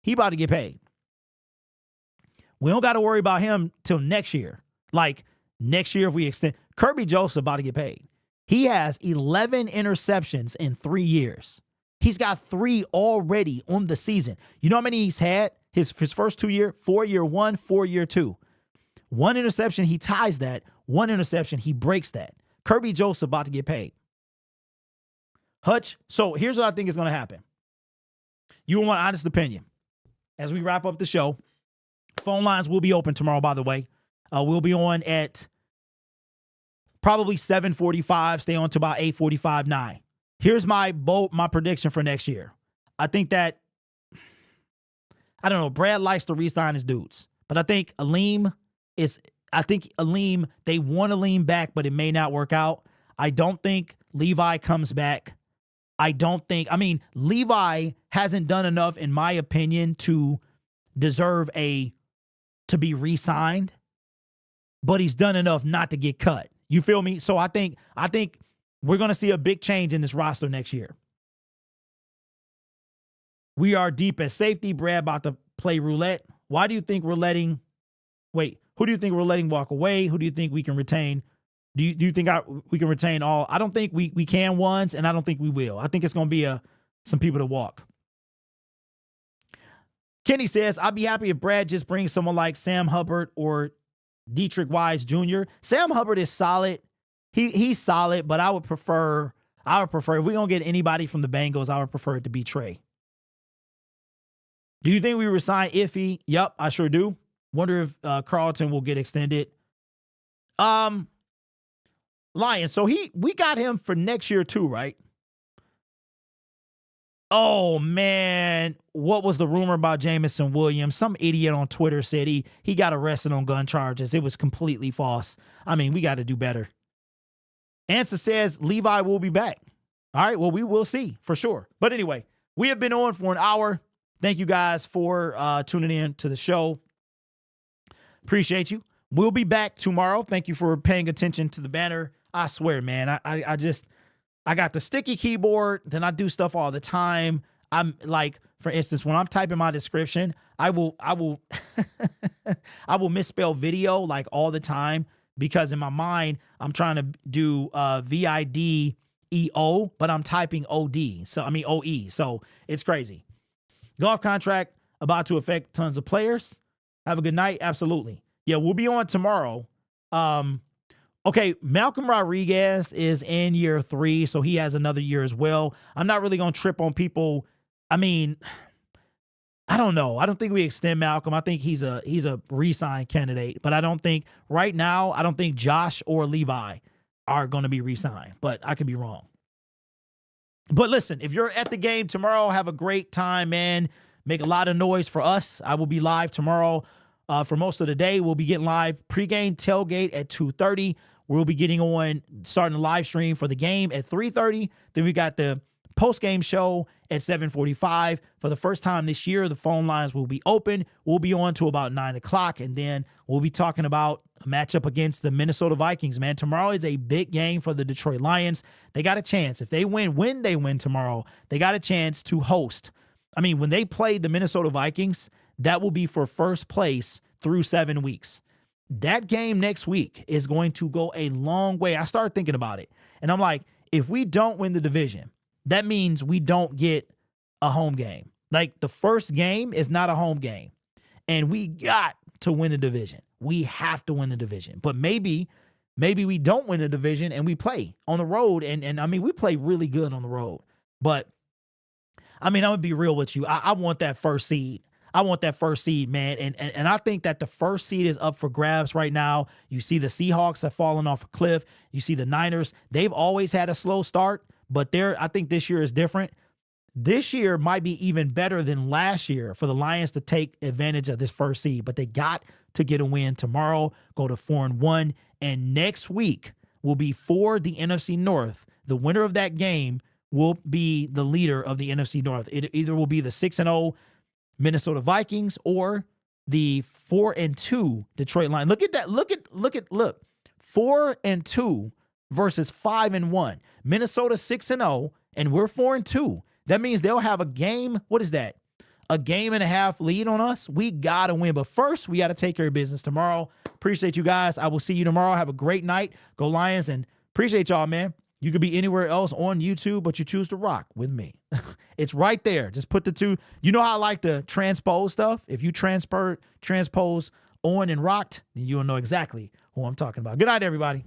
He about to get paid. We don't got to worry about him till next year. Like, next year if we extend. Kirby Joseph about to get paid. He has 11 interceptions in 3 years. He's got 3 already on the season. You know how many he's had? His first 2 year, 4 year 1, 4 year 2. 1 interception, he ties that. 1 interception, he breaks that. Kirby Joseph about to get paid. Hutch, so here's what I think is going to happen. You want an honest opinion. As we wrap up the show, phone lines will be open tomorrow, by the way. We'll be on at probably 7:45, stay on to about 8:45, 9. Here's my prediction for next year. I think that, I don't know, Brad likes to re-sign his dudes. But I think Aleem, they want Aleem back, but it may not work out. I don't think Levi comes back. Levi hasn't done enough, in my opinion, to deserve to be re-signed, but he's done enough not to get cut. You feel me? So I think we're going to see a big change in this roster next year. We are deep at safety. Brad about to play roulette. Who do you think we're letting walk away? Who do you think we can retain? Do you think we can retain all? I don't think we can once, and I don't think we will. I think it's going to be some people to walk. Kenny says, I'd be happy if Brad just brings someone like Sam Hubbard or Dietrich Wise Jr. Sam Hubbard is solid. He's solid, but I would prefer if we're going to get anybody from the Bengals, I would prefer it to be Trey. Do you think we resign Iffy? Yep, I sure do. Wonder if Carlton will get extended. Lions. So we got him for next year too, right? Oh, man. What was the rumor about Jamison Williams? Some idiot on Twitter said he got arrested on gun charges. It was completely false. I mean, we got to do better. Answer says Levi will be back. All right, well, we will see for sure. But anyway, we have been on for an hour. Thank you guys for tuning in to the show. Appreciate you. We'll be back tomorrow. Thank you for paying attention to the banner. I swear, man, I got the sticky keyboard, then I do stuff all the time. I'm like, for instance, when I'm typing my description, I will I will misspell video like all the time because in my mind, I'm trying to do VIDEO, but I'm typing OE. So it's crazy. Golf contract about to affect tons of players. Have a good night. Absolutely. Yeah, we'll be on tomorrow. Okay, Malcolm Rodriguez is in year 3, so he has another year as well. I'm not really going to trip on people. I mean, I don't know. I don't think we extend Malcolm. I think he's a re-sign candidate, but I don't think right now, I don't think Josh or Levi are going to be re-signed, but I could be wrong. But listen, if you're at the game tomorrow, have a great time, man. Make a lot of noise for us. I will be live tomorrow for most of the day. We'll be getting live pregame tailgate at 2:30. We'll be getting on, starting the live stream for the game at 3:30. Then we got the post-game show at 7:45. For the first time this year, the phone lines will be open. We'll be on to about 9 o'clock, and then we'll be talking about a matchup against the Minnesota Vikings, man. Tomorrow is a big game for the Detroit Lions. They got a chance. If they win, when they win tomorrow, they got a chance to host. I mean, when they play the Minnesota Vikings, that will be for first place through 7 weeks. That game next week is going to go a long way. I started thinking about it, and I'm like, if we don't win the division, that means we don't get a home game. Like, the first game is not a home game, and we got to win the division. We have to win the division. But maybe we don't win the division and we play on the road, and I mean, we play really good on the road. But, I mean, I'm going to be real with you. I want that first seed. I want that first seed, man. And I think that the first seed is up for grabs right now. You see the Seahawks have fallen off a cliff. You see the Niners. They've always had a slow start, but I think this year is different. This year might be even better than last year for the Lions to take advantage of this first seed, but they got to get a win tomorrow, go to 4-1, and next week will be for the NFC North. The winner of that game will be the leader of the NFC North. It either will be the 6-0 Minnesota Vikings or the 4-2 Detroit Lions. Look at that. Look. 4-2 versus 5-1. Minnesota 6-0 and we're 4-2. That means they'll have a game. What is that? A game and a half lead on us. We got to win. But first, we got to take care of business tomorrow. Appreciate you guys. I will see you tomorrow. Have a great night. Go Lions, and appreciate y'all, man. You could be anywhere else on YouTube, but you choose to rock with me. It's right there. Just put the two. You know how I like to transpose stuff? If you transpose on and rocked, then you'll know exactly who I'm talking about. Good night, everybody.